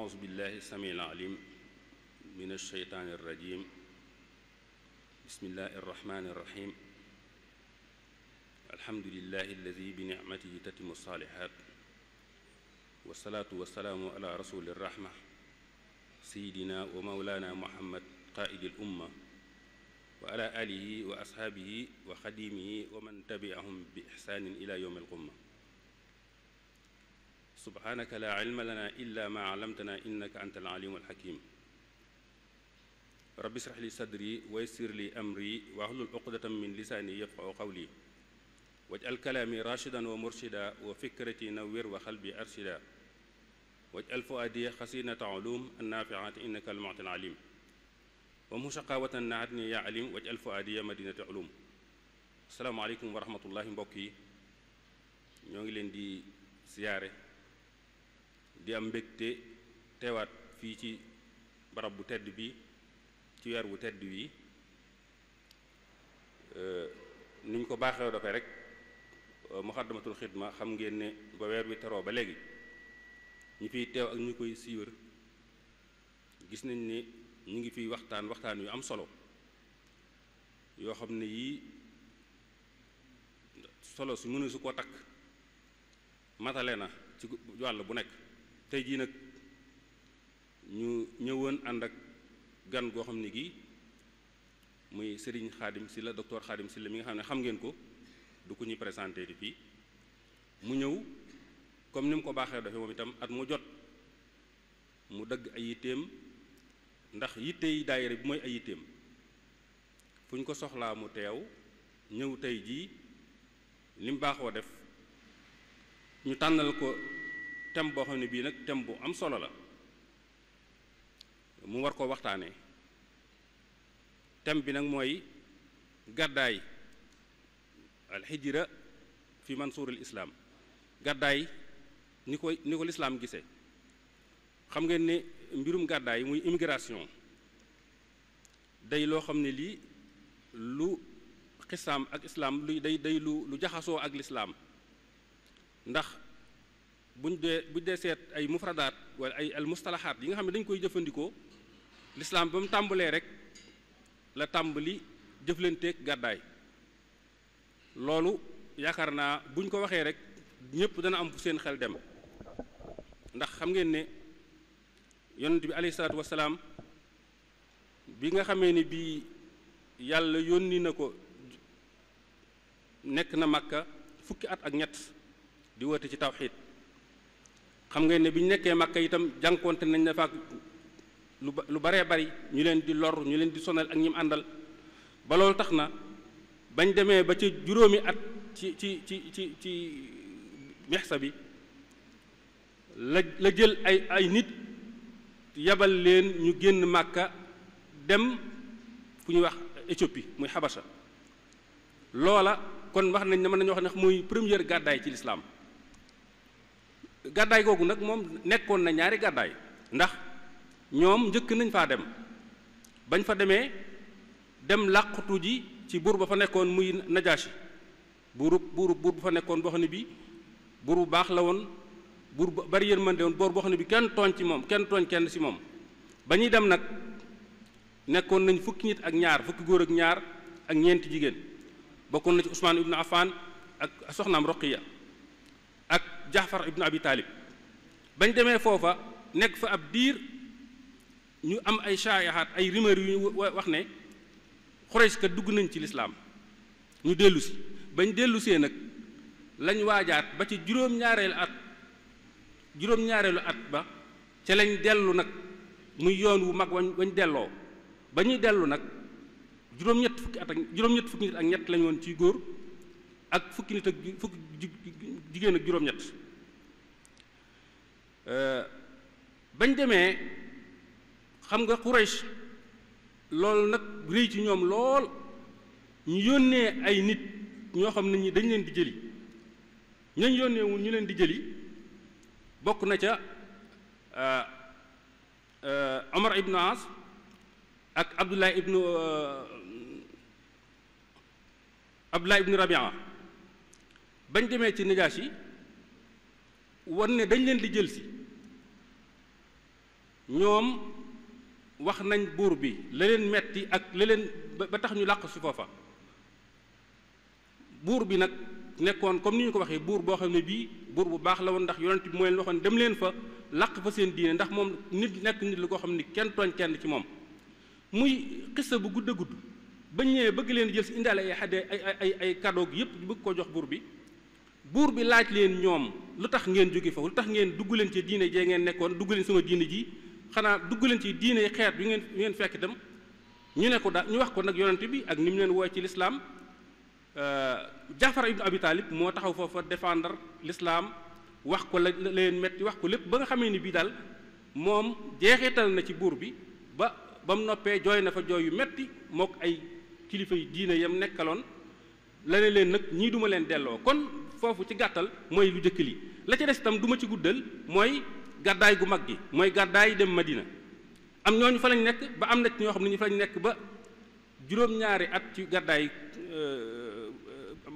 أعوذ بالله السميع العليم من الشيطان الرجيم بسم الله الرحمن الرحيم الحمد لله الذي بنعمته تتم الصالحات والصلاة والسلام على رسول الرحمة سيدنا ومولانا محمد قائد الأمة وعلى آله وأصحابه وخديمه ومن تبعهم بإحسان إلى يوم القيامة سبحانك لا علم لنا إلا ما علمتنا إنك أنت العليم الحكيم رب اشرح لي صدري ويسر لي أمري واحلل عقدة من لساني يفقهوا قولي واجعل كلامي راشدا ومرشدا وفكرتي نوّر وقلبي أرشدا واجعل فؤادي خزينة علوم النافعات إنك المعطي العليم ومن شقاوة نعتني يا عليم واجعل فؤادي مدينة علوم السلام عليكم ورحمة الله mbokk yi ñoo ngi leen di siyaare di am mbégte teewaat fii ci barab bu tedd bi ci weer bu tedd wi ni ñu ko baaxee dafay rek Muxaddamatul Xidma xam ngeen ne ba weer wi teroo ba léegi ñu fiy teew ak ñu koy siiwër gis nañ ne ñu ngi fiy waxtaan yu am solo yoo xam ne yii solo su mënu su ko takk matale na ci wàll bu nekk tey jii nag ñu ñëwoon ànd ak gan goo xam ne gii muy Serigne Khadim Sylla docteur Khadim Sylla mi nga xam ne xam ngeen ko du ko ñuy présenté di fii mu ñëw comme ni mu ko baaxee dafee moom itam at mu jot mu dëgg ay yitteem ndax yitte yi daayira bi mooy ay yitteem fu ñu ko soxlaa mu teew ñëw tey jii li mu baaxoo def ñu tànnal ko thème boo xam ne bii nag thème bu am solo la mu war koo waxtaanee thème bi nag mooy gàddaay alxijra fi mansuuril islaam gàddaay ni ko lislaam gisee xam ngeen ne mbirum gàddaay muy immigration day loo xam ne lii lu xisaam ak islaam lu day lu jaxasoo ak lislaam ndax buñ dee seet ay mufradaat wala ay al mustalahaat yi nga xam ne dañ koy jëfandikoo lislaam ba mu tàmbalee rek la tàmbali jëflanteeg gàddaay loolu yaakaar naa buñ ko waxee rek ñëpp dana am fu seen xel dem ndax xam ngeen ne yonent bi alayhi salaatu wasalaam bi nga xamee ni bii yàlla yónni na ko nekk na Makka fukki at ak ñett di woote ci tawxiid xam ngeen ne bi ñu nekkee Makka itam jànkoonte nañ ne faak lu baree bari ñu leen di lor ñu leen di sonal ak ñi mu àndal ba loolu tax na bañ demee ba ci juróomi at ci mexsa bi la jël ay nit yabal leen ñu génn Màkka dem fu ñuy wax Éthiopie muy Xabasa loola kon wax nañ ne mën nañu wax ne muy première gàddaay ci lislaam gàddaay googu nag moom nekkoon na ñaari gàddaay ndax ñoom njëkk nañ faa dem bañ fa demee dem làqutu ji ci buur ba fa nekkoon muy Najaashi buur bu fa nekkoon boo xam ne bi buur bu baax la woon buur bu bari yërmande woon boor boo xam ne bi kenn tooñ ci moom kenn tooñ kenn ci moom ba ñuy dem nag nekkoon nañ fukki nit ak ñaar fukki góor ak ñaar ak ñeenti jigéen bokkoon na ci Usmaan ibnu Affaan ak soxnaam Roqiya ak Jaafar ibnu Abi Taalib bañ demee foofa nekk fa ab diir ñu am ay shaayahaat ay rumeur yu wax ne Xuraysh ka dugg nañ ci lislaam ñu dellu si bañ dellusee nag lañ waajaat ba ci juróom-ñaareelu at ba ca lañ dellu nag muy yoon wu mag wañ delloo ba ñuy dellu nag juróom-ñett fukki nit ak ñett lañ woon ci góor ak fukki nit ak fukki jigéen ak juróom-ñett bañ demee xam nga Quraysh loolu nag rëy ci ñoom lool ñu yónnee ay nit ñoo xam ne ñi dañ leen di jëli ñañ yónnee wul ñu leen di jëli bokk na ca Omar ibnu As ak Abdullah ibnu Rabia bañ demee ci Najaashi wan ne dañ leen di jël si ñoom wax nañ buur bi la leen metti ak la leen ba tax ñu làqu si foofa. buur bi nag nekkoon comme ni ñu ko waxee buur boo xam ne bii buur bu baax la woon, ndax yonent bi moo leen waxoon dem leen fa làq fa seen diine, ndax moom nit nekk nit la koo xam ni kenn tooñ kenn ci moom. muy xissa bu gudd a gudd bañ ñëwee bëgg leen jël si indaale ay xade ay cadeau yëpp ñu bëgg koo jox buur bi laaj leen ñoom lu tax ngeen jóge fa, lu tax ngeen dugg leen ci diine jee ngeen nekkoon, dugg leen sama diine ji, xanaa dugg leen ci diine xeet bi ngeen fekk itam. ñu ne ko daal ñu wax ko nag yonent bi ak ni mu leen wooye ci lislaam. Jaafar ibnu Abi Taalib moo taxaw foofa défendre l'islam, wax ko la leen metti, wax ko lépp ba nga xamee ni bii daal moom jeexital na ci buur bi ba mu noppee jooy na fa jooy yu metti mook ay kilifa yu diine yam nekkaloon. la ne leen nag ñii duma leen delloo. kon foofu ci gàttal mooy lu jëkk li. la ca des itam du ma ci guddal mooy gàddaay gu mag gi, mooy gàddaay dem Madina. am ñooñu fa lañ nekk ba am na ci ñoo xam ne ñu fa lañ nekk ba juróom-ñaari at ci gàddaay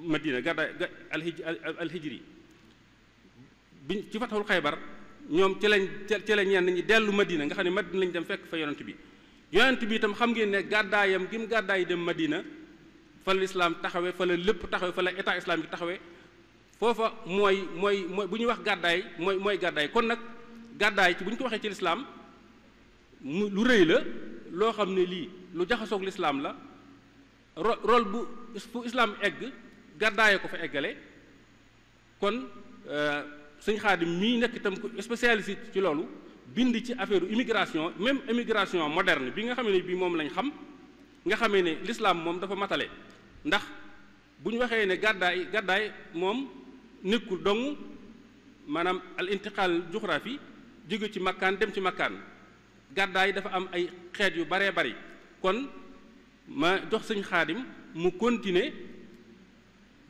Madina, gàddaay alhijri bi ci Fatahul Xaybar ñoom ci la ñenn ñi dellu Madina, nga xam ne Madina lañ dem fekk fa yonent bi itam xam ngeen ne gàddaayam gi mu gàddaay dem Madina fa la lislaam taxawe, fa la lépp taxawe, fa la état islamique taxawe. foofa mooy bu ñuy wax gàddaay mooy gàddaay. kon nag gàddaay ci bu ñu ko waxee ci lislaam lu rëy la loo xam ne lii lu jaxasoog lislaam la. rôle bu fu islaam egg gàddaaye ko fa eggale. kon sëñ Xaadim mii nekk itam spécialiste ci loolu bind ci affaire immigration, même immigration moderne bi nga xamee ne bii moom lañ xam, nga xamee ne lislaam moom dafa matale. ndax bu ñu waxee ne gàddaay moom nekkul dong maanaam al intiqaal juxraafi jóge ci makkaan dem ci makkaan. gàddaay dafa am ay xeet yu baree bari. kon ma jox sëñ Xaadim mu continuer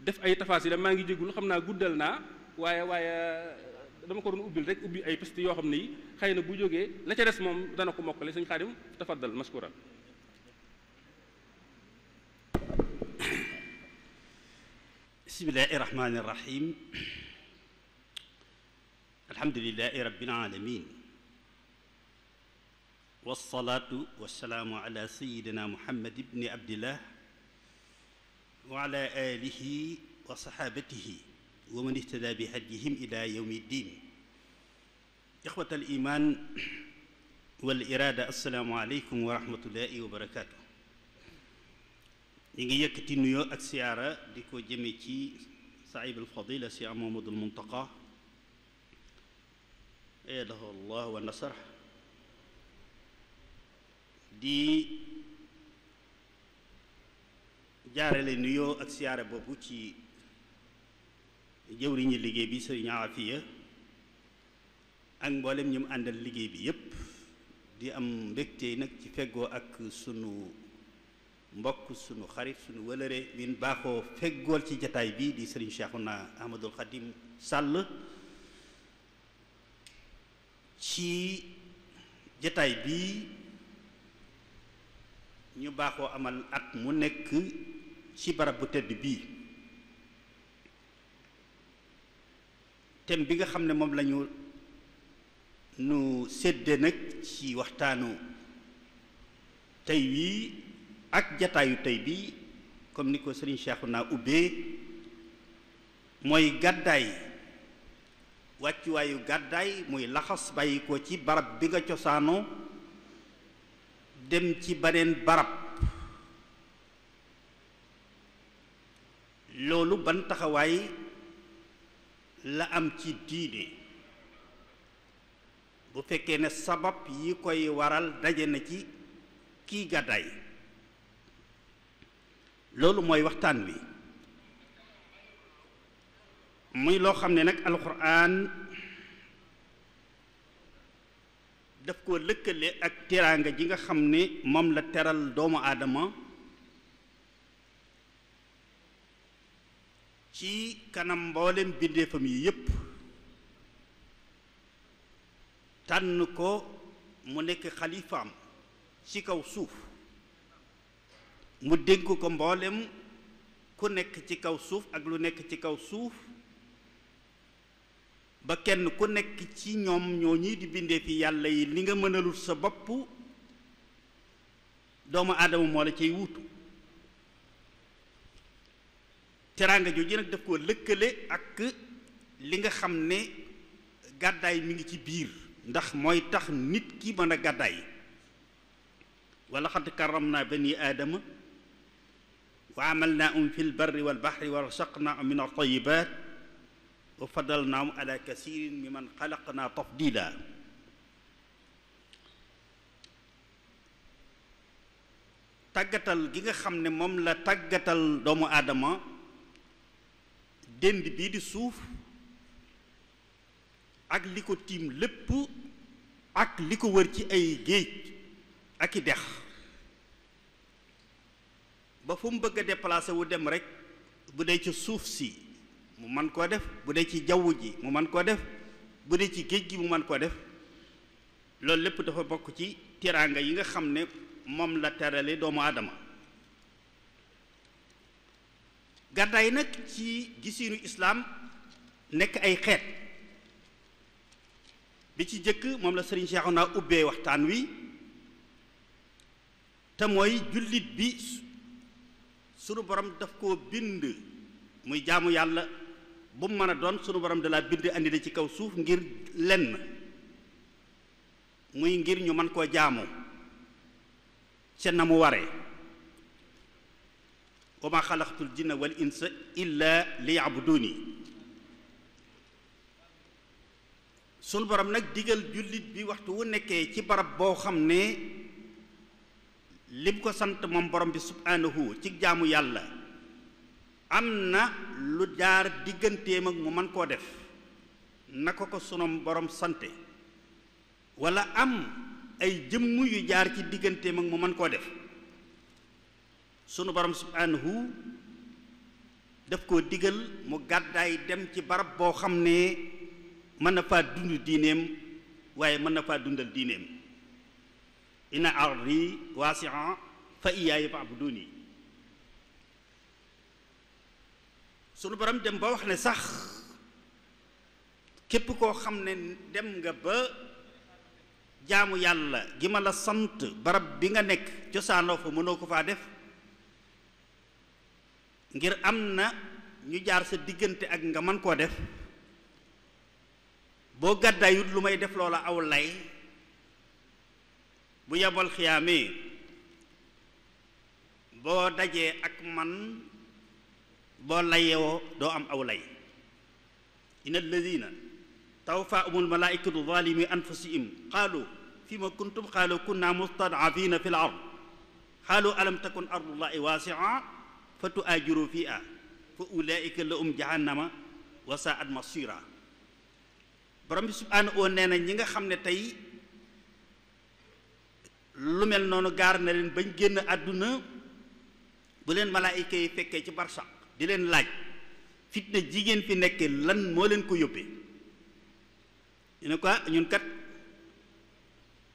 def ay tafaasila. maa ngi jégul xam naa guddal naa waaye dama ko doon ubbil rek ubbi ay piste yoo xam ne yi xëy na bu jógee la ca des moom dana ko mokkale. sëñ Xaadim tafaddal maskura. bismillahi rahmaani rahim. alhamdulilahi rabbil alamin wasalaatu wasalaamu ala sayidina muhammad ibni abdillah wa ala alihi wa saxaabatihi wa man ihtada bi hadyihim ila yawmi ddin. ixwat al iman wal irada, assalaamu aleykum wa rahmatullahi wa barakaatu. ñi ngi yëkkati nuyoo ak siyaara di ko jëme ci saahib al fadila si Muhammadul Muntaqa ayadahu allah wa nasar, di jaarale nuyoo ak siyaara boobu ci jëwriñu liggéey bi sëriñ Afiya ak mboolem ñu mu àndal liggéey bi yépp. di am mbégte nag ci feggoo ak sunu mbokk, sunu xarit, sunu wëlëre bin baaxoo feggool ci jataay bi di sëriñ Cheikhouna Ahmadul Khadim Sall ci jataay bi ñu baaxoo amal at mu nekk ci barab bu tedd bii. thème bi nga xam ne moom lañu nu sédde nag ci waxtaanu tey wii ak jataayu tey bi comme ni ko sëriñ Cheikhouna ubbee mooy gàddaay, wàccuwaayu gàddaay muy laxas bàyyi ko ci barab bi nga cosaanoo dem ci beneen barab. loolu ban taxawaay la am ci diine bu fekkee ne sabab yi koy waral daje na ci kii gàddaay. loolu mooy waxtaan wi, muy loo xam ne nag alxuraan daf ko lëkkale ak teraanga ji nga xam ne moom la teral doomu aadama ci kanam mboolem bindeefam yi yépp, tànn ko mu nekk xalifaam ci kaw suuf, mu dénk ko mboolem ku nekk ci kaw suuf ak lu nekk ci kaw suuf, ba kenn ku nekk ci ñoom ñoo ñii di bindee fi yàlla yi li nga mënalul sa bopp doomu aadama moo la cay wuutu teraanga jooju nag daf koo lëkkale ak li nga xam ne gàddaay mi ngi ci biir ndax mooy tax nit ki mën a gàddaay wa laqad karramna bani aadama wa amalnaahum fi lbarri walbahri wa razaqnaahum min altayibat wa faddalnaahum ala kasirin mimman xalaqna tafdila tàggatal gi nga xam ne moom la tàggatal doomu aadama dend bii di suuf ak li ko tiim lépp ak li ko wër ci ay géej ak i dex ba fu mu bëgg a déplacé wu dem rek bu dee ci suuf si mu mën koo def bu dee ci jaww ji mu mën koo def bu dee ci géej gi mu mën koo def loolu lépp dafa bokk ci teraanga yi nga xam ne moom la terale doomu aadama gàddaay nag ci gisiinu islaam nekk ay xeet bi ci jëkk moom la sëriñ Seexuna ubbee waxtaan wi te mooy jullit bi sunu borom daf koo bind muy jaamu yàlla bu mu mën a doon sunu borom da laa bind andi la ci kaw suuf ngir lenn muy ngir ñu mën koo jaamu ca na mu waree wa ma xalaqtul jinna wal insa illa liya'buduni sunu borom nag digal jullit bi waxtu wu nekkee ci barab boo xam ne lim ko sant moom borom bi subhaanahu ci jaamu yàlla am na lu jaar digganteem ak mu mën koo def na ko sunu borom sante wala am ay jëmm yu jaar ci digganteem ak mu mën koo def sunu borom subhaanahu daf koo digal mu gàddaay dem ci barab boo xam ne mën na faa dund diineem waaye mën na faa dundal diineem inna ardi waasi'a fa iyyaaya fa'buduni sunu borom dem ba wax ne sax képp koo xam ne dem nga ba jaamu yàlla gi ma la sant barab bi nga nekk cosaanoo fa mënoo ko faa def ngir am na ñu jaar sa diggante ak nga mën koo def boo gàddaayut lu may def loola aw lay bu yabal xiyaamee boo dajee ak man boo layewoo doo am aw lay inna alladina tawfaahumul malaaikatu zalimi anfusihim qaalu fima kuntum qaalu kunna mustad'afina fil ard qaalu alam takun ardullahi waasi'a fa tu'aajiru fiha fa ulaika lahum jahannama wa sa'at masira borom bi subhaanahu nee na ñi nga xam ne tey lu mel noonu gaar na leen bañ génn àdduna bu leen malaayika yi fekkee ci barsaq di leen laaj fitna jigéen fi nekkee lan moo leen ko yóbbee ñu ne ko ñun kat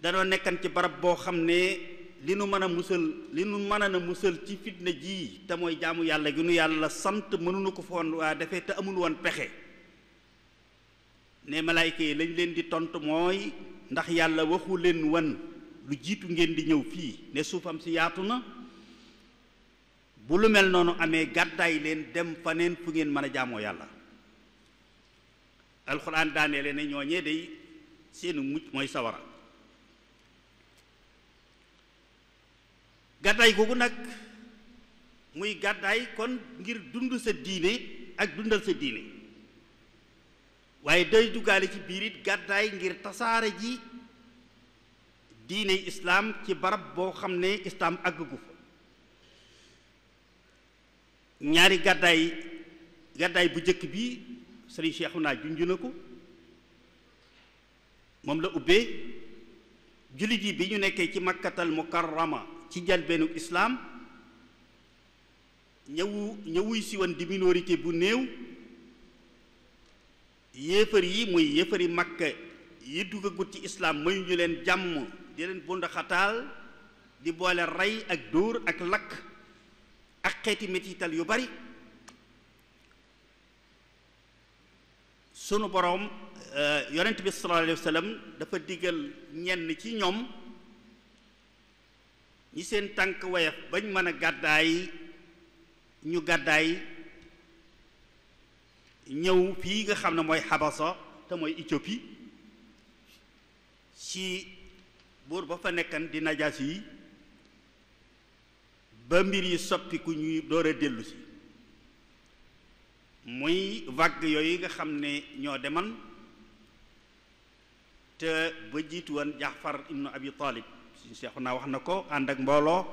danoo nekkan ci barab boo xam ne li nu mën a musal ci fitna ji te mooy jaamu yàlla gi nu yàlla sant mënuñu ko foon waa defee te amul woon pexe ne malaayika yi lañ leen di tontu mooy ndax yàlla waxu leen wan lu jiitu ngeen di ñëw fii ne suufam si yaatu na bu lu mel noonu amee gàddaay leen dem faneen fu ngeen mën a jaamoo yàlla alxuraan daanee leen ne ñooñee day seenu mucc mooy sawara gàddaay googu nag muy gàddaay kon ngir dund sa diine ak dundal sa diine waaye day duggaale ci biir it gàddaay ngir tasaare ji diine islaam ci barab boo xam ne islaam àggu fa ñaari gàddaay bu jëkk bi sëriñ Seexuna junj na ko moom la ubbee jullit yi bi ñu nekkee ci makkatal mukarrama ci jalbeenu islaam ñëwuy si woon di minorité bu néew yéefar yi muy yéefari makka yi duggagut ci islaam mayu ñu leen jàmm di leen bundaxataal di boole rey ak dóor ak lakk ak xeeti mettital yu bari sunu boroom yonent bi sallallahu alayhi wa sallam dafa digal ñenn ci ñoom ñi seen tànk wayaf bañ mën a gàddaay ñu gàddaay ñëw fii nga xam ne mooy Habasa te mooy Éthiopie ci buur ba fa nekkan di Najaasi yi ba mbir yi soppiku ñuy door a dellu si muy vague yooyu nga xam ne ñoo deman te ba jiitu woon Jaafar ibnu Abi Talib suñu seexu naa wax na ko ànd ak mbooloo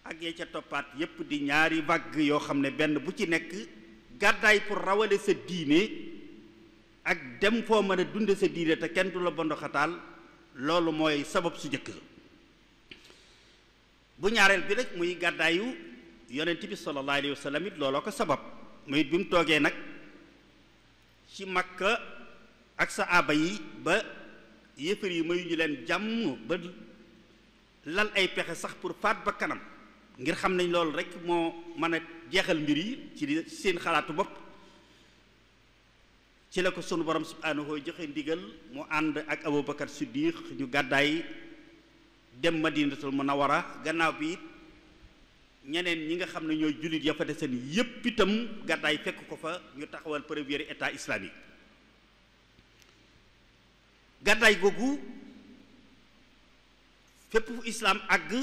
ak yee ca toppaat yépp di ñaari vague yoo xam ne benn bu ci nekk gàddaay pour rawale sa diine ak dem foo mën a dunde sa diine te kenn du la bondoxataal loolu mooy sabab su njëkk bu ñaareel bi rek muy gàddaayu yonent bi sallallahu alayhi wa sallam it looloo ko sabab muy bi mu toogee nag ci Makka ak saaba yi ba yéefar yi mayu ñu leen jàmm ba lal ay pexe sax pour faat ba kanam ngir xam nañ loolu rek moo mën a jeexal mbir yi ci seen xalaatu bopp ci la ko sunu borom subhaanahu joxe ndigal mu ànd ak Abubakar Siddiq ñu gàddaay dem Madinatul Munawwara gannaaw bi it ñeneen ñi nga xam ne ñooy jullit ya fa deseen yépp itam gàddaay fekk ko fa ñu taxawal premier état islamique gàddaay googu fépp fu islaam àgg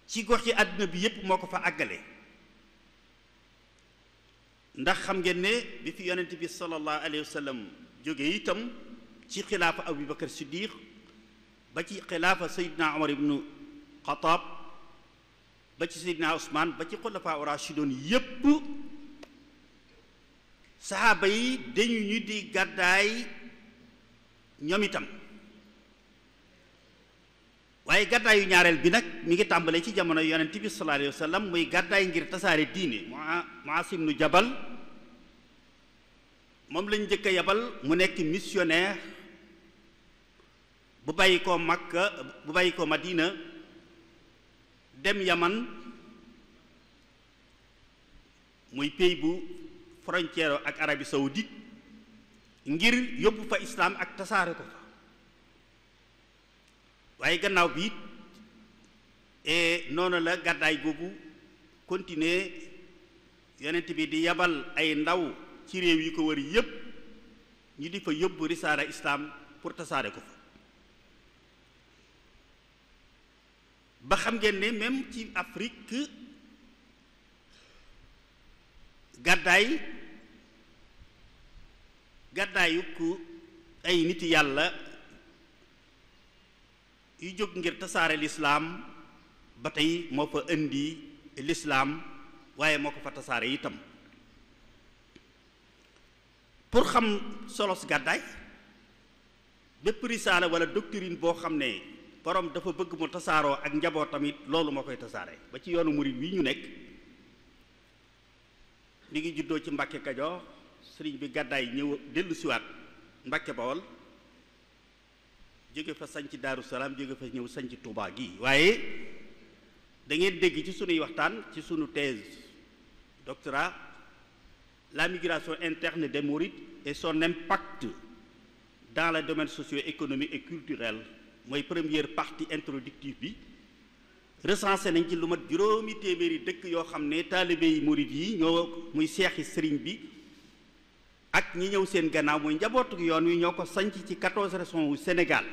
ci gox yi àdduna bi yépp moo ko fa àggale ndax xam ngeen ne bi fi yonent bi sallallahu alayhi wa sallam jóge itam ci xilaafa Abu Bakar Siddiq ba ci xilaafa Seydina Omar ibnu Xataab ba ci Seydina Usmaan ba ci xulafaa raashidoon yépp saxaaba yi dañu ñu di gàddaay ñoom itam waaye gàddaayu ñaareel bi nag mi ngi tàmbalee ci jamono yonent bi sallallahu alayhi wa sallam muy gàddaay ngir tasaare diine Muaaz ibnu Jabal moom lañ njëkk a yabal mu nekk missionnaire bu bàyyi ko Makka bu bàyyi ko Madina dem Yaman muy pays bu frontière ak Arabie Saoudite ngir yóbbu fa islaam ak tasaare ko fa waaye gannaaw bi it noonu la gàddaay googu continuer yonent bi di yabal ay ndaw ci réew yi ko wër yépp ñu di fa yóbbu risaala islaam pour tasaare ko fa ba xam ngeen ne même ci Afrique gàddaayu ku ay nit yàlla yu jóg ngir tasaare lislaam ba tey moo fa indi lislaam waaye moo ko fa tasaare itam pour xam solos gàddaay bépp risaala wala doctrine boo xam ne borom dafa bëgg mu tasaaroo ak njaboot tamit loolu moo koy tasaare ba ci yoonu murid wi ñu nekk mi ngi juddoo ci Mbàkke Kajoor sëriñ bi gàddaay ñëw dellu siwaat Mbàkke Bawol jóge fa sanc Daaru Salaam jóge fa ñëw sanc Tuubaa gi waaye da ngeen dégg ci sunuy waxtaan ci sunu thèse doctorat la migration interne des mourides et son impact dans le domaine socio-économique et culturel mooy première partie introductive bi recensé nañ ci lu mat juróomi téeméeri dëkk yoo xam ne taalibe yi murid yi ñoo muy seexi sëriñ bi ak ñi ñëw seen gannaaw muy njabootu yoon wi ñoo ko sanc ci 14 régions wu Sénégal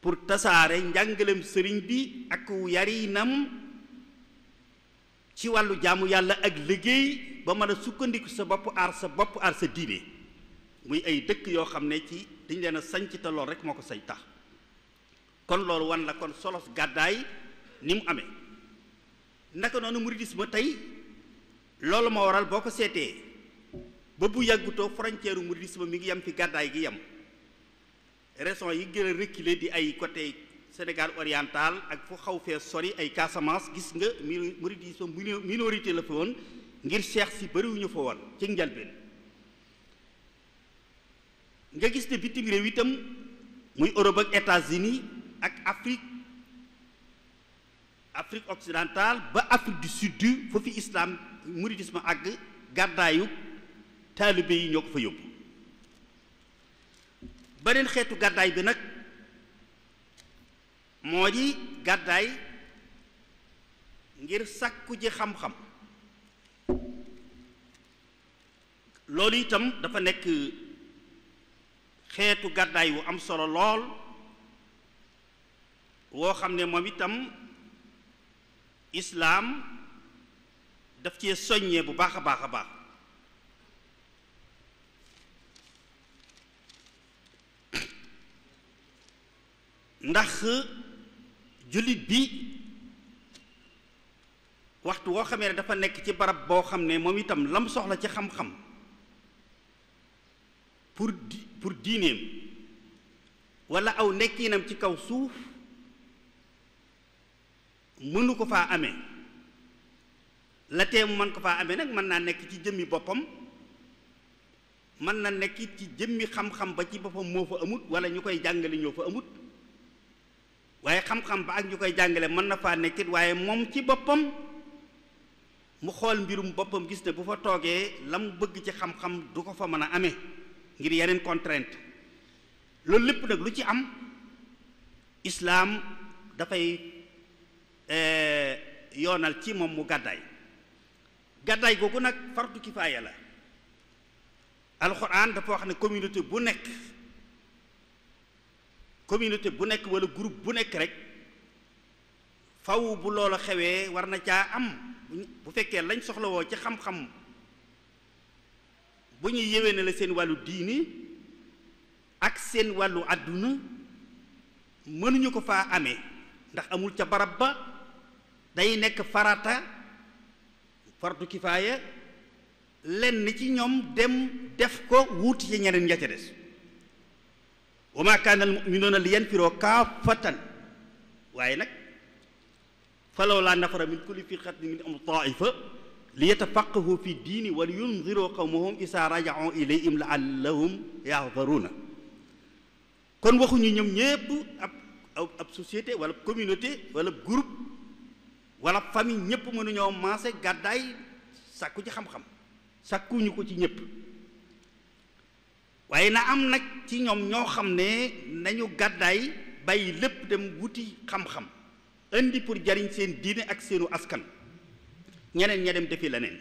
pour tasaare njàngalem sëriñ bi ak yarinam ci wàllu jaamu yàlla ak liggéey ba mën a sukkandiku sa bopp aar sa diine muy ay dëkk yoo xam ne ci dañ leen a sanc te lool rek moo ko sañ tax kon loolu wan la kon solos gàddaay ni mu amee naka noonu muridisme tey loolu moo waral boo ko seetee ba bu yàggutoo frontière u muridisme mi ngi yem fi gàddaay gi yem régions yi gën a reculé di ay côté Sénégal oriental ak fu xaw fee sori ay Casamance gis nga muridisme minorité la fa woon ngir seex si bariwuñu fa woon ci njalbeen nga gis ne bitim réew itam muy Europe ak États-Unis ak Afrique occidentale ba Afrique du Sud foofu islam mouridisme àgg gàddaayu taalibe yi ñoo ko fa yóbbu. beneen xeetu gàddaay bi nag moo di gàddaay ngir sàkku ji xam-xam. loolu itam dafa nekk xeetu gàddaay wu am solo lool woo xam ne moom itam islaam daf cee soññee bu baax a baax a baax. ndax jullit bi waxtu woo xamee ne dafa nekk ci barab boo xam ne moom itam lam soxla ci xam-xam pour diineem walla aw nekkinam ci kaw suuf mënu ko faa amee la tee mu mën ko faa amee nag mën naa nekk ci jëmmi boppam mën na nekk ci jëmmi xam-xam ba ci boppam moo fa amut walla ñu koy jàngale ñoo fa amut waaye xam-xam ba ak ñu koy jàngale mën na faa nekkit waaye moom ci boppam mu xool mbirum boppam gis ne bu fa toogee la mu bëgg ci xam-xam du ko fa mën a amee ngir yeneen contrainte. loolu lépp nag lu ci am islaam dafay yoonal ci moom mu gàddaay googu nag fardu kifaaya la. alxuraan dafa wax ne communauté bu nekk walla groupe bu nekk rek faw bu loola xewee war na caa am bu fekkee lañ soxlawoo ci xam-xam bu ñuy yéwéne la seen wàllu diini ak seen wàllu àdduna mënuñu ko faa amee ndax amul ca barab ba day nekk farata fardu kifaaya lenn ci ñoom dem def ko wuuti ci ñeneen ña ca des. wa maa kaana al-mu'minuuna liyanfiroo kaafatan waaye nag falawlaa nafara min kulli firqatin minhum taa'ifa liyatafaqqahuu fi diini wa liyunziruu qawmahum izaa raja'uu ilayhim la'allahum yahzaruuna. kon waxuñu ñoom ñépp ab société wala communauté wala groupe wala famille ñépp mënuñoo maase gàddaay sàkku ci xam-xam sàkkuñu ko ci ñépp. waaye na am nag ci ñoom ñoo xam ne nañu gàddaay bàyyi lépp dem wuti xam-xam indi pour jariñ seen diine ak seenu askan ñeneen ña dem defi leneen.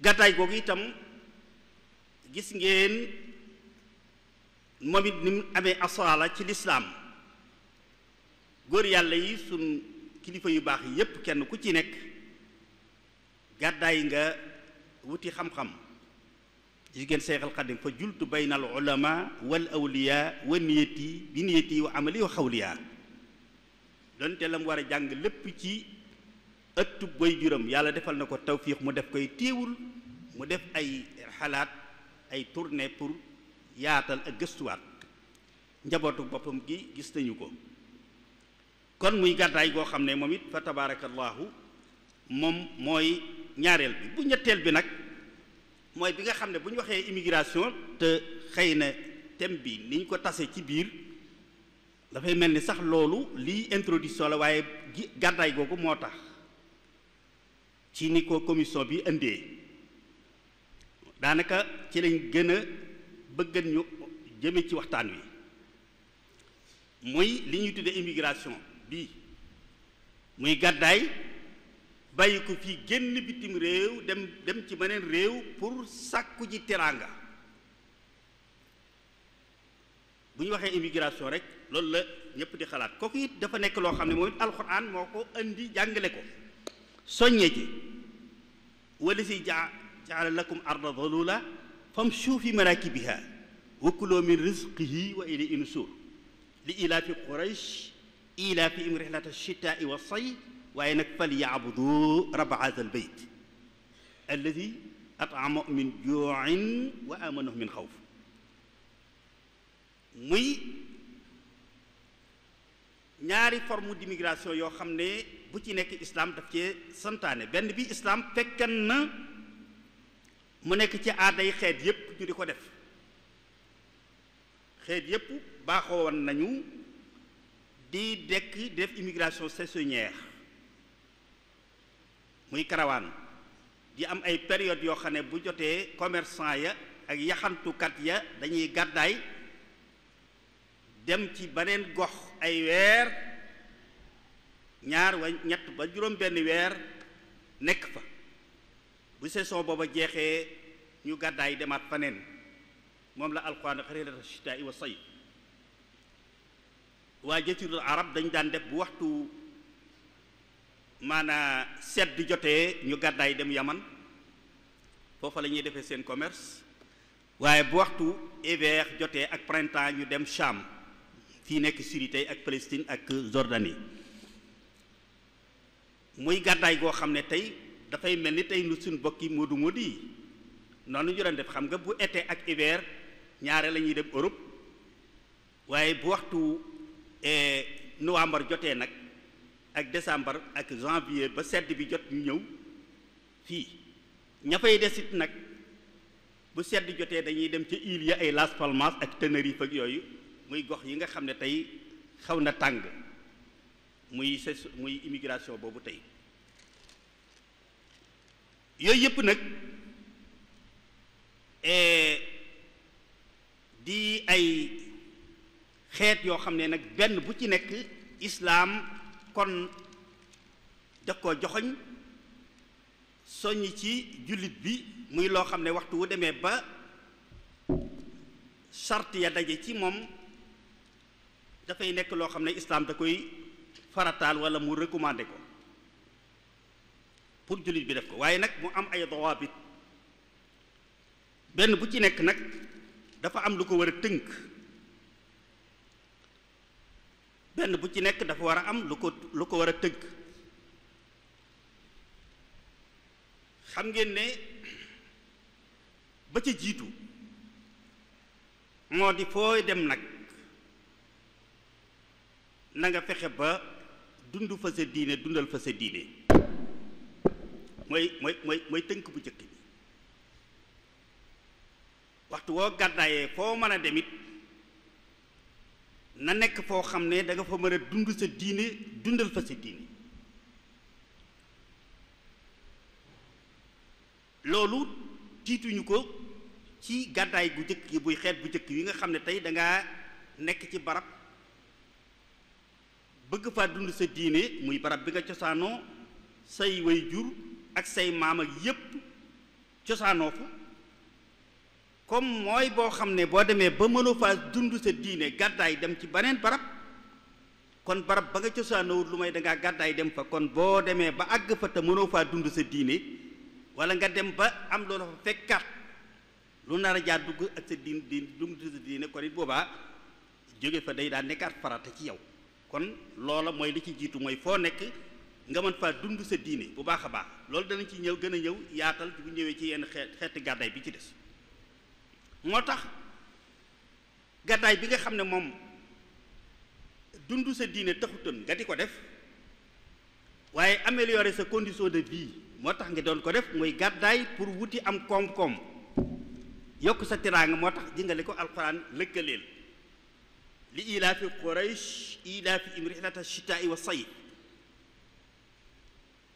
gàddaay googu itam gis ngeen moom it ni mu amee asaala ci lislaam góor yàlla yi sun kilifa yu baax yi yépp kenn ku ci nekk gàddaay nga wuti xam-xam. jigéen Seexal Xadim fa jultu bayna al ulama wal awliya wa niyati bi niyati wa amali wa xawliya donte la mu war a jàng lépp ci ëttub boy juram yàlla defal na ko tawfiix mu def koy téewul mu def ay xalaat ay tournée pour yaatal ak gëstuwaat njabootu boppam gi gis nañu ko. kon muy gàddaay goo xam ne moom it fa tabaarakallaahu moom mooy ñaareel bi. bu ñetteel bi nag mooy bi nga xam ne bu ñu waxee immigration te xëy na thème bi ni ñu ko tase ci biir dafay mel ni sax loolu lii introduction la waaye gàddaay googu moo tax ci ni ko commission bi indee daanaka ci lañ gën a bëggan ñu jëme ci waxtaan wi muy li ñuy tuddee immigration bi muy gàddaay bàyyi ko fii génn bitim réew dem ci beneen réew pour sàkku ji teraanga. bu ñu waxee immigration rek loolu la ñëpp di xalaat kooku it dafa nekk loo xam ne moom it alxuraan moo ko indi jàngale ko soññee ci wallazi ja'ala lakum arda dalula famshu fi manakibiha wa kulu min rizqihi wa ilayhi nushur li ilaafi quraysh ilaafihim rihlata ash-shitaa'i wa sayf waaye nag fal yaabudu rabba haazal bayt alladi at'amahum min juu'in wa aamanahum min xawf. muy ñaari forme d'immigration yoo xam ne bu ci nekk islam daf cee santaane. benn bi islam fekkan na mu nekk ci aaday xeet yépp ñu di ko def. xeet yépp baaxoo woon nañu di def immigration saisonnière muy karawaan di am ay période yoo xam ne bu jotee commerçant ya ak yaxantukat ya dañuy gàddaay dem ci beneen gox ay weer ñaar wa ñett ba juróom benn weer nekk fa bu saison booba jeexee ñu gàddaay demaat faneen moom la alquran xariirata shitaa'i wa sayf waa jaziratul arab dañ daan def bu waxtu maanaa sedd jotee ñu gàddaay dem yaman foofa la ñuy defee seen commerce waaye bu waxtu hiver jotee ak printemps ñu dem Cham fii nekk Syrie tey ak Palestine ak Jordanie muy gàddaay goo xam ne tey dafay mel ni tey nu suñ bokki moodu moodu yi noonu ñu doon def xam nga bu été ak hiver ñaare la ñuy dem Europe waaye bu waxtu novembre jotee nag ak décembre ak janvier ba sedd bi jot ñu ñëw fii ña fay desit nag bu sedd jotee dañuy dem ca île ya ay Las Palmas ak Tenerife ak yooyu muy gox yi nga xam ne tey xaw na tàng muy immigration boobu tey yooyu yëpp nag di ay xeet yoo xam ne nag benn bu ci nekk islaam kon daf ko joxoñ soññ ci jullit bi muy loo xam ne waxtu wu demee ba sart ya daje ci moom dafay nekk loo xam ne islaam da koy farataal wala mu recommandé ko pour jullit bi def ko waaye nag mu am ay dawaabit benn bu ci nekk nag dafa am lu ko war a tënk benn bu ci nekk dafa war a am lu ko war a tënk xam ngeen ne ba ca jiitu moo di fooy dem nag na nga fexe ba dund fa sa diine dundal fa sa diine mooy tënk bu njëkk bi waxtu woo gàddaayee foo mën a demit na nekk foo xam ne da nga fa mën a dund sa diine dundal fa sa diine loolu tiituñu ko ci gàddaay gu njëkk gi buy xeet bu njëkk yi nga xam ne tey dangaa nekk ci barab bëgg faa dund sa diine muy barab bi nga cosaanoo say way jur ak say maam ak yépp cosaanoo fa comme mooy boo xam ne boo demee ba mënoo faa dund sa diine gàddaay dem ci beneen barab kon barab ba nga cosaanoowut lu may dangaa gàddaay dem fa kon boo demee ba àgg fa te mënoo faa dund sa diine wala nga dem ba am loolu fa fekkaat lu nar a jaar dugg ak sa dugg sa diine kon it boobaa jóge fa day daa nekkaat farata ci yow kon loola mooy li ci jiitu mooy foo nekk nga mën faa dund sa diine bu baax a baax loolu danañ ci ñëw gën a ñëw yaatal bu ñëwee ci yenn xeeti gàddaay bi ci des moo tax gàddaay bi nga xam ne moom dund sa diine taxutoon nga di ko def waaye améliorer sa condition de vie moo tax nga doon ko def mooy gàddaay pour wuti am koom-koom yokk sa tiraanga moo tax jingale ko alxuraan lëkkaleel li ilaafi quraysh ilaafihim rihlata shitaa'i wa sayf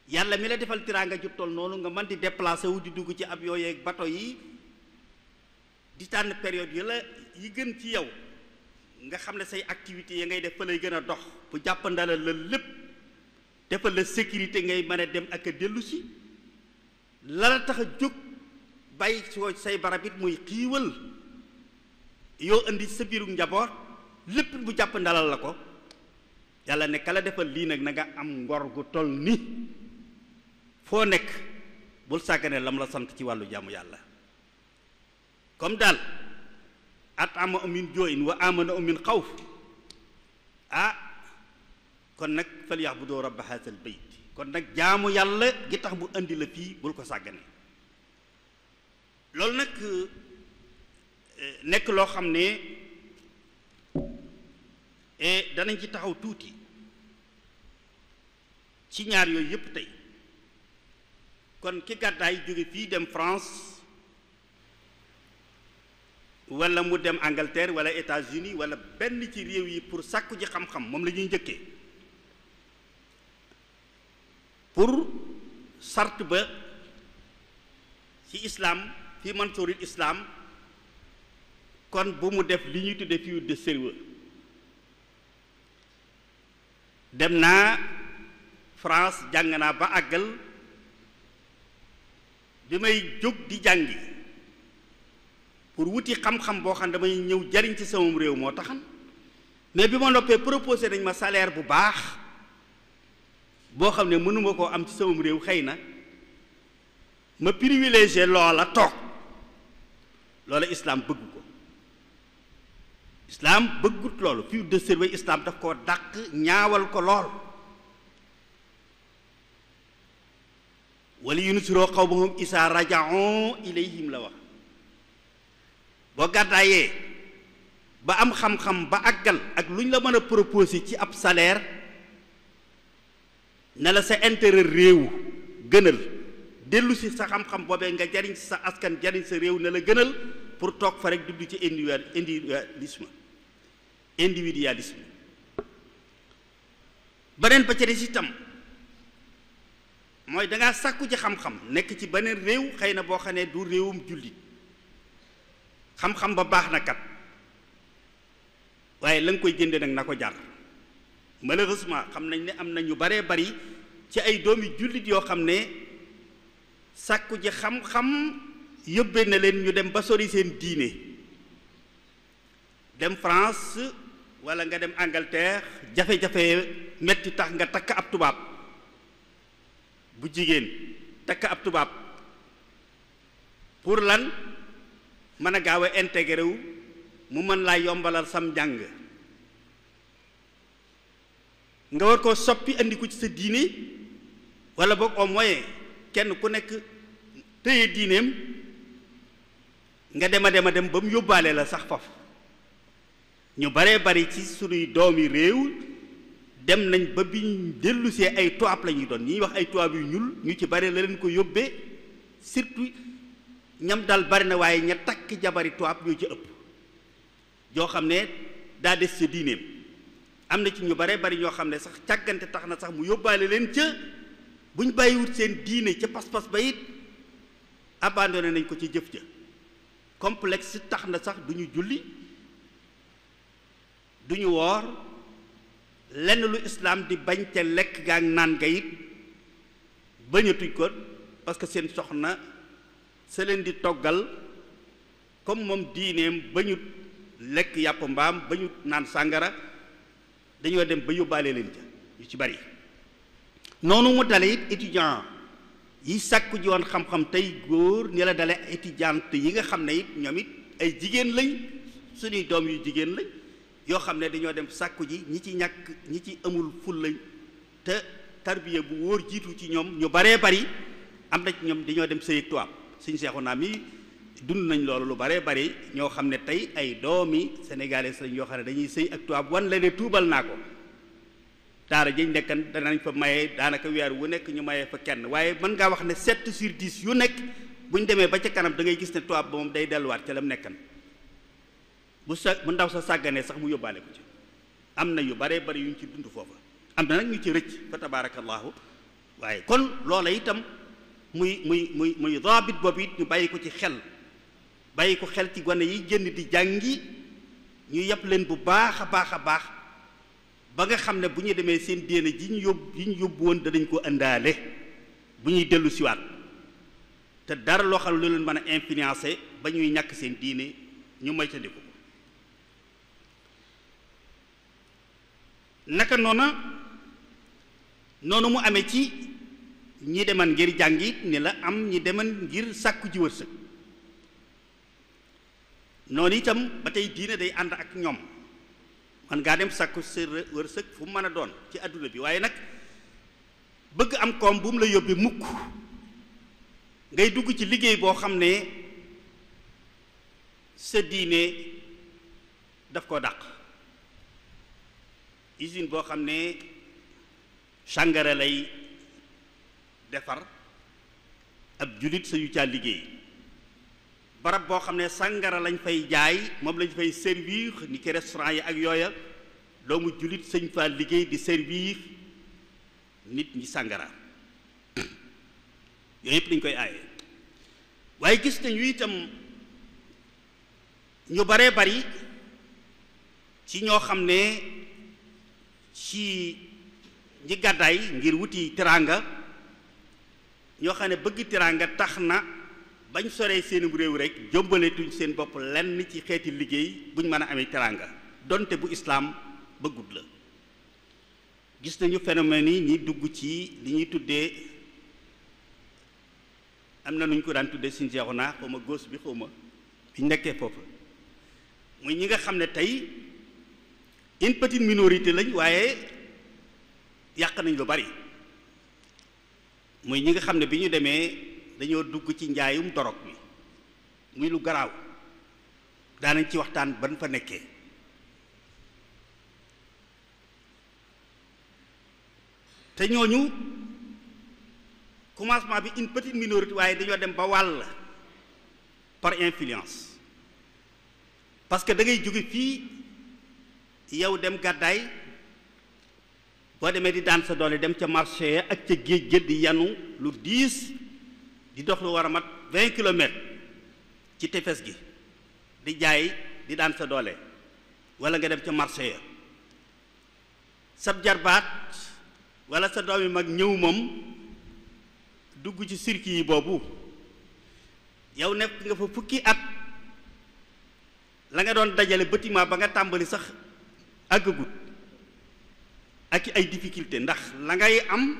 yàlla mi la defal tiraanga ju toll noonu nga mën di déplacer wu di dugg ci avion yeeg bateau yi di tànn période yi la yi gën ci yow nga xam ne say activités yi ngay def fa lay gën a dox bu jàppandalal la lépp defal la sécurité ngay mën a dem ak a dellu si la la tax a jóg bàyyi soo say barab it muy xiiwal yoo indi sa biiru njaboot lépp bu jàppandalal la ko yàlla ne kala defal lii nag na nga am ngor gu toll ni foo nekk bul sàggane lam la sant ci wàllu jaamu yàlla comme daal at'amahum min juu'in wa aamanahum min xawf kon nag falyabudu rabba haazal bayt kon nag jaamu yàlla gi tax bu indi la fii bul ko sàggane loolu nag nekk loo xam ne danañ ci taxaw tuuti ci ñaar yooyu yépp tey kon ki gàddaay jóge fii dem France wala mu dem Angleterre wala États-Unis wala benn ci réew yi pour sàkku ji xam-xam moom la ñuy njëkkee pour sart ba ci islam fi mansuril islam kon bu mu def li ñuy tudde fuite de cerveau. dem naa France jàng naa ba àggal bi may jóg di jàngi pour wuti xam-xam boo xam ne damay ñëw jariñ ci samam réew moo taxan mais bi ma noppee proposé nañ ma salaire bu baax boo xam ne mënuma koo am ci samam réew xëy na ma privilégié loola toog loola islam bëgg ko. islam bëggut loolu fuite de cerveau islam daf koo dàq ñaawal ko lool. wala yunsiroo qawmahum isaa raja'u ilayhim la wax boo gàddaayee ba am xam-xam ba àggal ak lu ñu la mën a proposer ci ab salaire ne la sa intérêt réew gënal dellu si sa xam-xam boobee nga jariñ si sa askan jariñ sa réew ne la gënal pour toog fa rek dugg ci individualisme beneen ba ca des itam mooy dangaa sàkku ci xam-xam nekk ci beneen réew xëy na boo xam ne du réewum jullit xam-xam ba baax na kat waaye la nga koy jënde nag na ko jar malheureusement xam nañ ne am na ñu baree bari ci ay doomi jullit yoo xam ne sàkku ji xam-xam yóbbee na leen ñu dem ba sori seen diine dem France walla nga dem Angleterre jafe-jafe metti tax nga takk ab tubaab bu jigéen takk ab tubaab pour lan mën a gaaw a intégré wu mu mën laa yombalal sam njàng nga war koo soppi andi ko ci sa diine walla boog au moins kenn ku nekk téye diineem nga dem a dem ba mu yóbbaale la sax foofu ñu baree bari ci sunuy doomi réew dem nañ ba biñ dellusee ay tubaab la ñuy doon ñuy wax ay tubaab yu ñuul ñu ci bari la leen ko yóbbee surtout ñam dal bari na waaye ña takk jabari tubaab ñoo ci ëpp joo xam ne daa des sa diineem am na ci ñu baree bari ñoo xam ne sax càggante tax na sax mu yóbbaale leen ca buñ bàyyiwut seen diine ca pas-pas ba it abandonné nañ ko ci jëf ja complexe tax na sax duñu julli duñu woor lenn lu islaam di bañ ca lekk gaa naan ga it bañatuñ ko parce que seen soxna sa leen di toggal comme moom diineem bañut lekk yàpp mbaam bañut naan sàngara dañoo dem ba yóbbaale leen ca yu ci bari noonu mu dale it étudiant yi sàkku ji woon xam-xam tey góor ni la dale étudiante yi nga xam ne it ñoom it ay jigéen lañ suñuy doom yu jigéen lañ yoo xam ne dañoo dem sàkku ji ñi ci ñàkk ñi ci amul ful lañ te tarbiya bu wóor jiitu ci ñoom ñu baree bari am na ci ñoom dañoo dem sëy ak tubaab suñu seexu naa mi dund nañ loolu lu baree bari ñoo xam ne tey ay doomi sénégalais lañ yoo xam ne dañuy sëy ak tubaab wan la ne tuubal naa ko daara jëñ nekkan danañ fa maye daanaka weer wu nekk ñu mayee fa kenn waaye mën ngaa wax ne 7 sur 10 yu nekk bu ñu demee ba ca kanam da ngay gis ne tubaab ba moom day delluwaat ca lam nekkan bu ndaw sa sàgganee sax mu yóbbaale ko ci am na yu baree bari yu ñu ci dund foofa am na nag ñu ci rëcc fa tabaarakallaahu waaye kon loola itam muy daabit boobu it ñu bàyyi ko ci xel bàyyi ko xel ci gone yi génn di jàngi ñu yàpp leen bu baax a baax a baax ba nga xam ne bu ñu demee seen diine ji ñu yóbbu woon danañ ko indaale bu ñuy dellu siwaat te dara loo xam ne lu leen mën a influencer ba ñuy ñàkk seen diine ñu moytandiku naka noonu mu amee ci ñi deman ngir jàngi ni la am ñi deman ngir sàkku ji wërsëg noonu itam ba tey diine day ànd ak ñoom man ngaa dem sàkku sa wërsëg fu mu mën a doon ci àdduna bi waaye nag bëgg am koom bu mu la yóbbee mukk ngay dugg ci liggéey boo xam ne sa diine daf ko dàq usine boo xam ne sàngara lay defar ab jullit sa yu caa liggéey barab boo xam ne sàngara lañ fay jaay moom lañ fay servir ni ki restaurant yi ak yooya doomu jullit sëñ faa liggéey di servir nit ñi sàngara yooyu yëpp dañ koy aaye waaye gis nañu itam ñu baree bari ci ñoo xam ne ci ñi gàddaay ngir wuti teraanga ñoo xam ne bëgg teraanga tax na bañ soree seen réew rek jombaletuñ seen bopp lenn ci xeeti liggéey buñ mën a amee teraanga donte bu islaam bëggut la. gis nañu phénomène yi ñi dugg ci li ñuy tuddee am na nu ñu ko daan tuddee suñu jeexu naa xaw ma góos bi xaw ma bi ñu nekkee foofu muy ñi nga xam ne tey une petite minorité lañ waaye yàq nañ lu bari muy ñi nga xam ne bi ñu demee dañoo dugg ci njaayum dorog bi muy lu garaaw daanañ ci waxtaan ban fa nekkee te ñooñu commencement bi une petite minorité waaye dañoo dem ba wàll par influence parce que da ngay jóge fii yow dem gàddaay boo demee di daan sa doole dem ca marché ak ca géej géej di yanu lu diis di dox lu war a mat 20 kilomètres ci tefes gi di jaay di daan sa doole wala nga dem ca marché ya sab jarbaat wala sa doom yi mag ñëw moom dugg ci circuit yi boobu yow nekk nga fa fukki at la nga doon dajale bâtiment ba nga tàmbali sax àggagut ak ay difficulté ndax la ngay am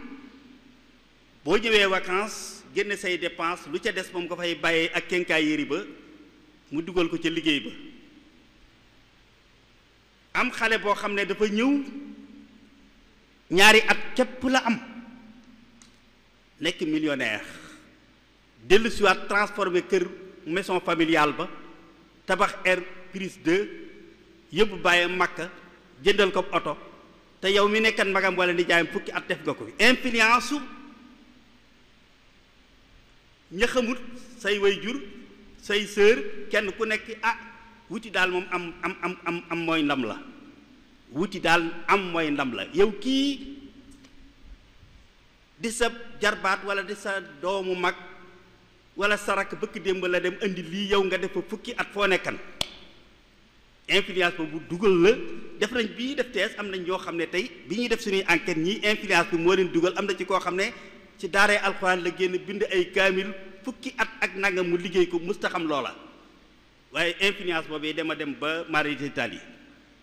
boo ñëwee vacances génne say dépense lu ca des moom nga fay bàyyee ak quincaillerie ba mu dugal ko ca liggéey ba am xale boo xam ne dafa ñëw ñaari at képp la am nekk millionnaire dellu siwaat transformé kër maison familiale ba tabax R plus 2 yóbbu bàyyee Makka jëndal ko oto te yow mi nekkan magam wala nijaayam fukki at def nga ko influence su ña xamut say waajur say sœur kenn ku nekk wuti daal moom am mooy ndam la wuti daal am mooy ndam la yow kii di sa jarbaat wala di sa doomu mag wala sa rakk bëkk démb la dem indi lii yow nga def fa fukki at foo nekkan influence boobu dugal la def nañ bii def tees am nañ ñoo xam ne tey bi ñuy def suñuy enquête ñii influence bi moo leen dugal am na ci koo xam ne ci daaree alxuraan la génn bind ay kaamil fukki at ak nangam mu liggéey ko musta xam loola waaye influence boobu dama dem ba Mauritanie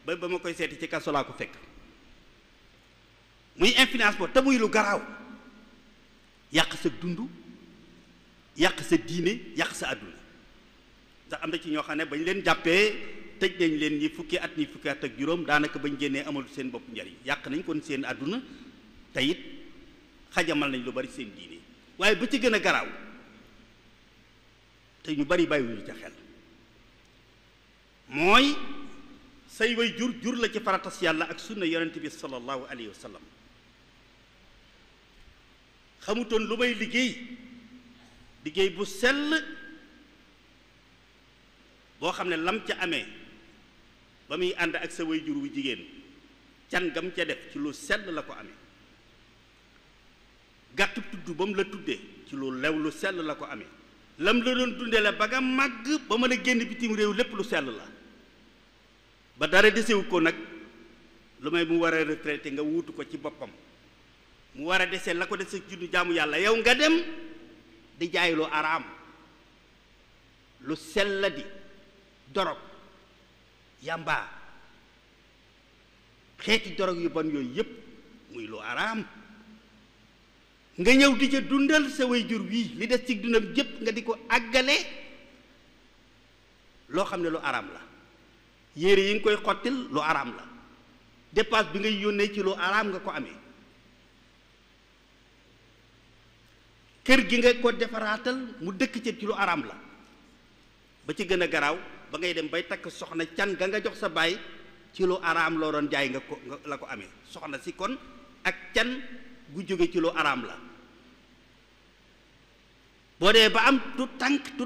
ba ma koy seeti ci kaso laa ko fekk muy influence boobu te muy lu garaaw yàq sa dund yàq sa diine yàq sa àdduna ndax am na ci ñoo xam ne bañ leen jàppee tëj nañ leen ñi fukki at ak juróom daanaka bañ génnee amalu seen bopp njariñ yàq nañ kon seen àdduna te it xajamal nañ lu bari seen diine waaye ba ci gën a garaaw te ñu bari bàyyiwuñu ca xel mooy say way jur la ci faratas yàlla ak sunna yonent bi sallallahu alayhi wa sallam xamutoon lu may liggéey bu sell boo xam ne lam ca amee ba muy ànd ak sa way jur wu jigéen can gam ca def ci lu sell la ko amee gàttu tudd ba mu la tuddee ci lu lew lu sell la ko amee lam la doon dundee la ba nga màgg ba mën a génn bitim réew lépp lu sell la ba dara desewu ko nag lu may mu war a retraité nga wuutu ko ci boppam mu war a desee la ko dese jundu jaamu yàlla yow nga dem di jaay lu araam lu sell di dorog yàmbaa xeeti dorog yu bon yooyu yépp muy lu araam nga ñëw di ca dundal sa way jur wii li des ci dundam jëpp nga di ko àggale loo xam ne lu araam la yére yi nga koy xottil lu araam la dépense bi ngay yónnee ci lu araam nga ko amee kër gi nga ko defaraatal mu dëkk ci lu araam la ba ci gën a garaaw ba ngay dem bay takk soxna can ga nga jox sa baay ci lu araam loo doon jaay nga ko la ko amee soxna si kon ak can gu jóge ci lu araam la boo dee ba am tu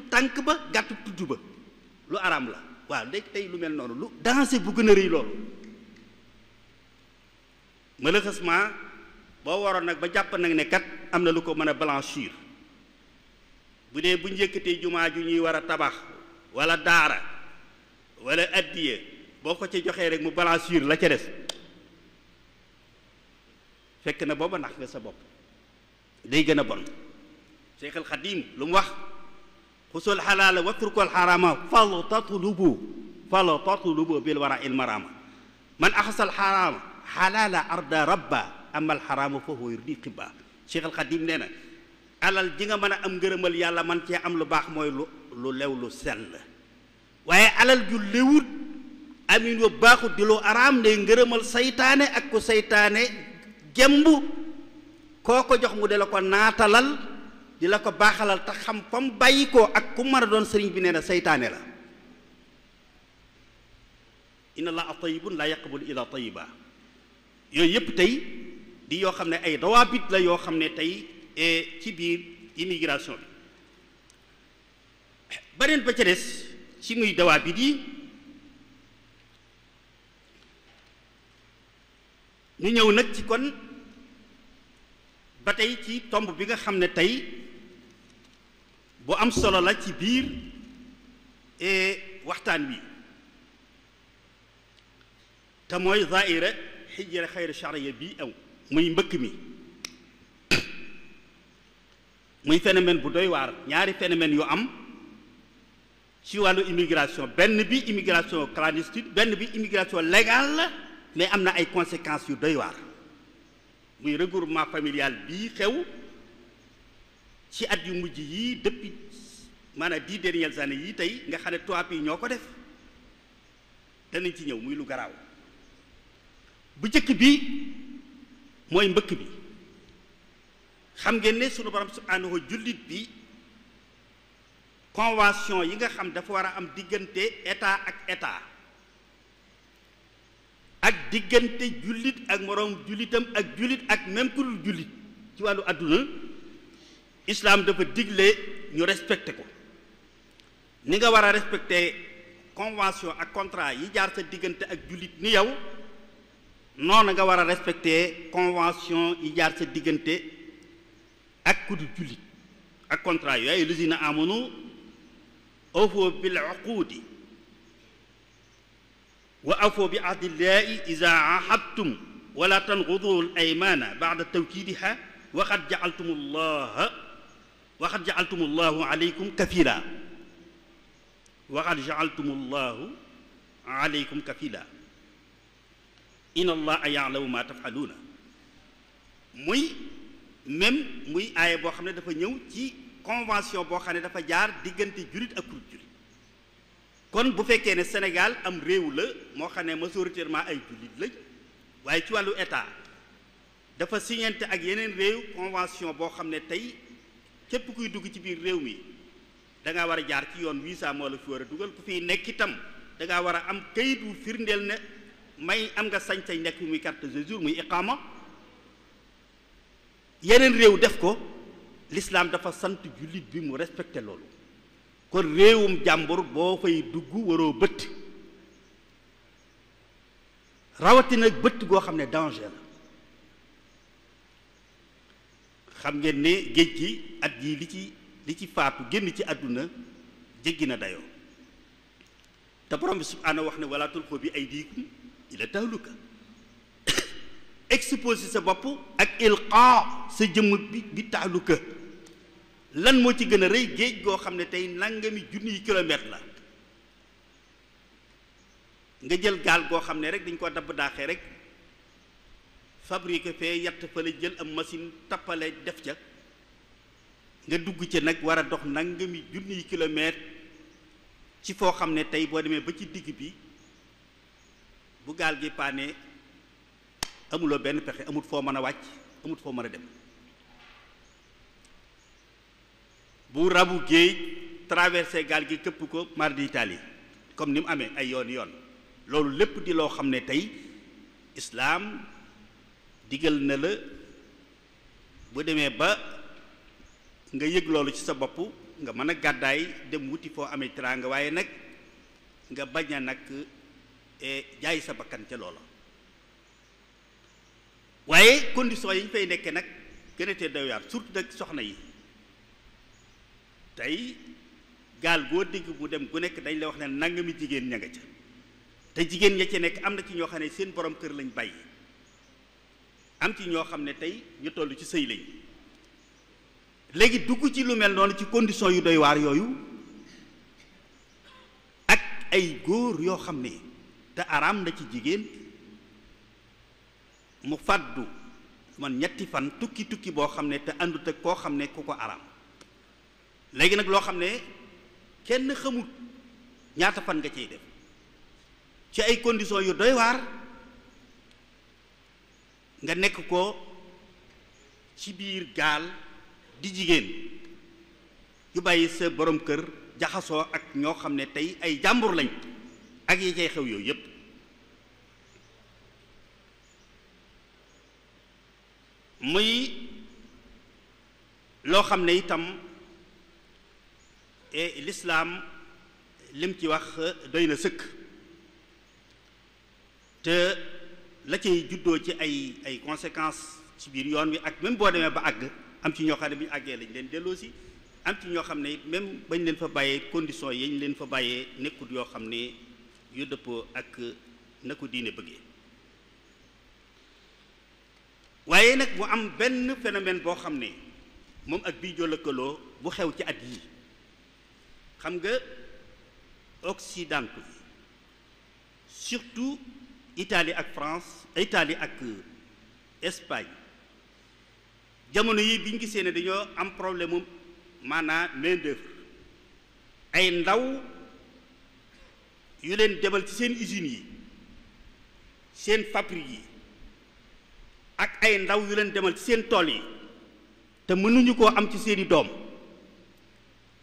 tànk ba gàttu tudd ba lu araam la waaw léegi tey lu mel noonu lu danger bu gën a rëy loolu malheureusement boo waroon nag ba jàpp nag ne kat am na lu ko mën a blanchir bu dee bu njëkkatee jumaa ju ñuy war a tabax wala daara wala addiye boo ko ci joxee rek mu balansure la ca des fekk na booba nax nga sa bopp day gën a bon Cheikh al Xadim lu mu wax xusul xalaala watrukul xaraama fal tatlubu bil wara il marama man axasal xaraama xalaala arda rabba amal xaraama fa huwa yurdi xibba Cheikh al Xadim nee na alal ji nga mën a am ngërëmal yàlla man cee am lu baax mooy lu lew lu sell waaye alal ju lewut amin wa baaxut di lu araam ne ngërëmal saytaane ak ku saytaane gemb koo ko jox mu de la ko naatalal di la ko baaxalal te xam fa mu bàyyi ko ak ku mën a doon sëriñ bi nee na saytaane la inna allaha tayyibun la yaqbalu illa tayyiba yooyu yépp tey di yoo xam ne ay dawaabit la yoo xam ne tey ci biir immigration bi beneen ba ca des ci muy dawaabit yi ñu ñëw nag ci kon ba tey ci tomb bi nga xam ne tey bu am solo la ci biir waxtaan wi te mooy zaahira hijra xayra charia bii aw muy mbëkk mi muy phénomène bu doy waar ñaari phénomène yu am ci wàllu immigration benn bi immigration clandestine benn bi immigration légale la mais am na ay conséquences yu doy waar muy regroupement familial bii xew ci at yu mujj yii depuis maanaam 10 dernières années yii tey nga xam ne tubaab yi ñoo ko def danañ ci ñëw muy lu garaaw bu njëkk bi mooy mbëkk bi xam ngeen ne sunu borom subhaanahu jullit bi convention yi nga xam dafa war a am diggante état ak état ak diggante jullit ak moroom jullitam ak jullit ak même ku dul jullit ci wàllu àdduna islaam dafa digle ñu respecté ko ni nga war a respecté convention ak contrat yi jaar sa diggante ak jullit ni yow noonu nga war a respecté convention yi jaar sa diggante ak ku dul jullit ak contrat yooyu lazina amanu awfu bil uqudi wa awfu bi ahdillahi iza ahadtum wala tanqudu al aymana ba'da tawkidiha wa qad ja'altum allahu alaykum kafila wa qad ja'altum allahu alaykum kafila inna allaha ya'lamu ma taf'aluna muy aaya boo xam ne dafa ñëw ci convention boo xam ne dafa jaar diggante jullit ak kuréel jullit kon bu fekkee ne Sénégal am réew la moo xam ne majoritairement ay jullit lañ waaye ci wàllu état dafa signante ak yeneen réew convention boo xam ne tey képp kuy dugg ci biir réew mi da ngaa war a jaar ci yoon visa moo la fi war a dugal ku fiy nekk itam da ngaa war a am kayit wu firndeel ne may am nga sañ-sañ nekk muy carte de séjour muy iqaama yeneen réew def ko l'islam dafa sant jullit bi mu respecté loolu kon réewum jàmbur boo fay dugg waroo bëtt rawatina bëtt goo xam ne danger la xam ngeen ne géej gi at yi li ci faatu génn ci àdduna jéggi na dayoo te borom bi subhaanahu wax ne wala tulqu bi aydikum ila tahluka exposé sa bopp ak ilqa sa jëmm bi tahluka lan moo ci gën a rëy géej goo xam ne tey nangami junniy kilomètre la nga jël gaal goo xam ne rek dañ ko dabb daaxee rek fabriqué fee yatt fa la jël am machine tappale def ca nga dugg ci nag war a dox nangami junniy kilomètre ci foo xam ne tey boo demee ba ci digg bi bu gaal gi paane amuloo benn pexe amut foo mën a wàcc amut foo mën a dem bu rabu géej traversé gaal gi këpp ko mar d'Italie comme ni mu amee ay yoon loolu lépp di loo xam ne tey islaam digal na la bu demee ba nga yëg loolu ci sa bopp nga mën a gàddaay dem wuti foo amee teraanga waaye nag nga bañ a nag jaay sa bakkan ca loola waaye condition yi ñu fay nekkee nag gën a tee doy waar surtout nag soxna yi tey gaal goo dégg mu dem gu nekk dañ la wax ne nangami jigéen ña nga ca te jigéen ña ca nekk am na ci ñoo xam ne seen borom kër lañ bàyyi am ci ñoo xam ne tey ñu toll ci sëy lañ léegi dugg ci lu mel noonu ci condition yu doy waar yooyu ak ay góor yoo xam ne te araam na ci jigéen mu fàddu man ñetti fan tukki boo xam ne te àndut ak koo xam ne ku ko araam léegi nag loo xam ne kenn xamut ñaata fan nga ciy def ci ay conditions yu doy waar nga nekk ko ci biir gaal di jigéen yu bàyyi sa borom kër jaxasoo ak ñoo xam ne tey ay jàmbur lañ ak yi cay xew yooyu yépp muy loo xam ne itam lislaam lim ci wax doy na sëkk te la cay juddoo ci ay conséquences ci biir yoon wi ak même boo demee ba àgg am ci ñoo xam ne bu ñu àggee lañ leen delloosi am ci ñoo xam ne même bañ leen fa bàyyee conditions yi ñu leen fa bàyyee nekkut yoo xam ne yu dëppoo ak na ko diine bëggee waaye nag mu am benn phénomène boo xam ne moom ak bii jolëkkaloo bu xew ci at yii xam nga occidentaux yi surtout Italie ak France Italie ak Espagne jamono yi bi ñu gisee ne dañoo am problème mu maanaam main-d'œuvre ay ndaw yu leen demal ci seen usines yi seen fabriques yi ak ay ndaw yu leen demal ci seen tool yi te mënuñu koo am ci seeni doom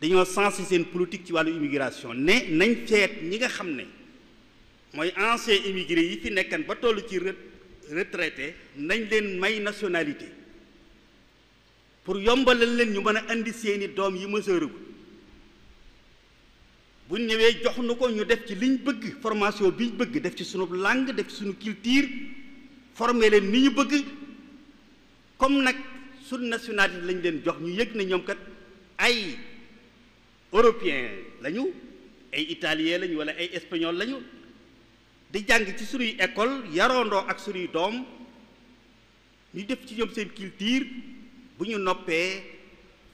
dañoo sensé seen politique ci wàllu immigration ne nañ seet ñi nga xam ne mooy anciens immigrés yi fi nekkan ba toll ci retraité nañ leen may nationalité pour yombalal leen ñu mën a indi seeni doom yi mësëru bu ñëwee jox nu ko ñu def ci liñ bëgg formation biñ bëgg def ci sunu langue def ci sunu culture former leen ni ñu bëgg comme nag sunu nationalité lañ leen jox ñu yëg ne ñoom kat ay européen lañu ay italien lañu wala ay espagnol lañu di jàng ci sunuy école yaroondoo ak sunuy doom ñu def ci ñoom seen culture bu ñu noppee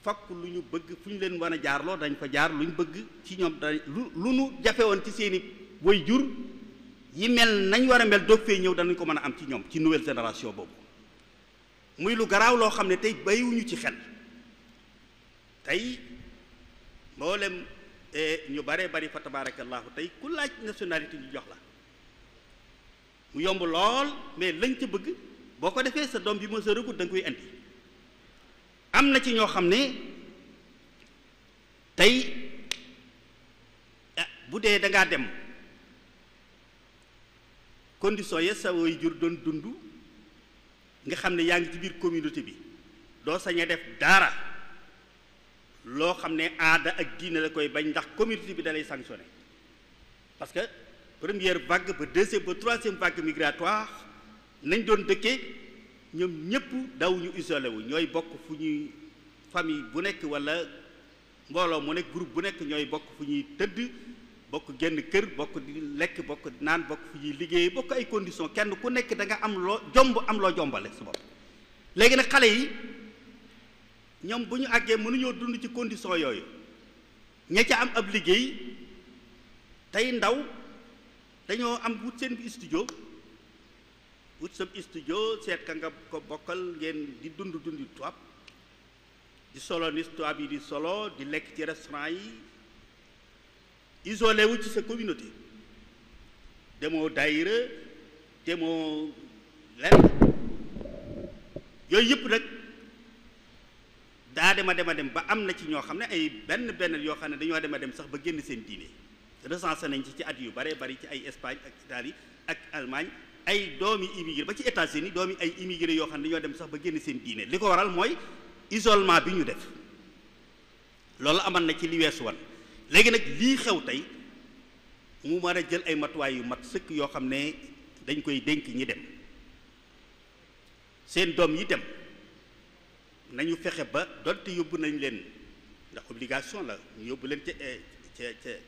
fakk lu ñu bëgg fu ñu leen mën a jaarloo dañ fa jaar lu ñu bëgg ci ñoom da lu nu jafe woon ci seeni way jur yi mel nañ war a mel doog fee ñëw danañ ko mën a am ci ñoom ci nouvelle génération boobu muy lu garaaw loo xam ne tey bàyyiwuñu ci xel tey mboolem ñu baree bari fa tabarakallahu tey ku laaj nationalité ñu jox la mu yomb lool mais lañ ca bëgg boo ko defee sa doom bi ma sa rëgut da nga koy indi am na ci ñoo xam ne tey bu dee da ngaa dem condition ya sa way jur doon dund nga xam ne yaa ngi ci biir communauté bi doo sañ a def dara loo xam ne aada ak diine la koy bañ ndax communauté bi da lay sanctionné parce que première vague ba deuxième ba troisième vague migratoire nañ doon dëkkee ñoom ñëpp daw ñu isolé wu ñooy bokk fu ñuy famille bu nekk wala mbooloo mu nekk groupe bu nekk ñooy bokk fu ñuy tëdd bokk genn kër bokk di lekk bokk naan bokk fu ñuy liggéey bokk ay conditions kenn ku nekk da nga am loo jomb am loo jombale su bopp léegi nag xale yi ñoom bu ñu àggee mënuñoo dund ci condition yooyu ña ca am ab liggéey tey ndaw dañoo am wut seen studio wut sa studio seet ka nga ko bokkal ngeen di dund tubaab di solo ni tubaab yi di solo di lekk ci restaurant yi isolé wu ci sa communauté demoo daayira demoo lenn yooyu yëpp nag daa dem ba am na ci ñoo xam ne ay benn yoo xam ne dañoo dem sax ba génn seen diine recensé nañ ci at yu bare bari ci ay Espagne ak Italie ak Allemagne ay doomi immigré ba ci États-Unis doomi ay immigré yoo xam ne dañoo dem sax ba génn seen diine li ko waral mooy isolement bi ñu def loolu amal na ci li weesu wan léegi nag lii xew tey mu mën a jël ay matuwaay yu mat sëkk yoo xam ne dañ koy dénk ñi dem seen doom yi dem nañu fexe ba donte yóbbu nañ leen ndax obligation la ñu yóbbu leen ca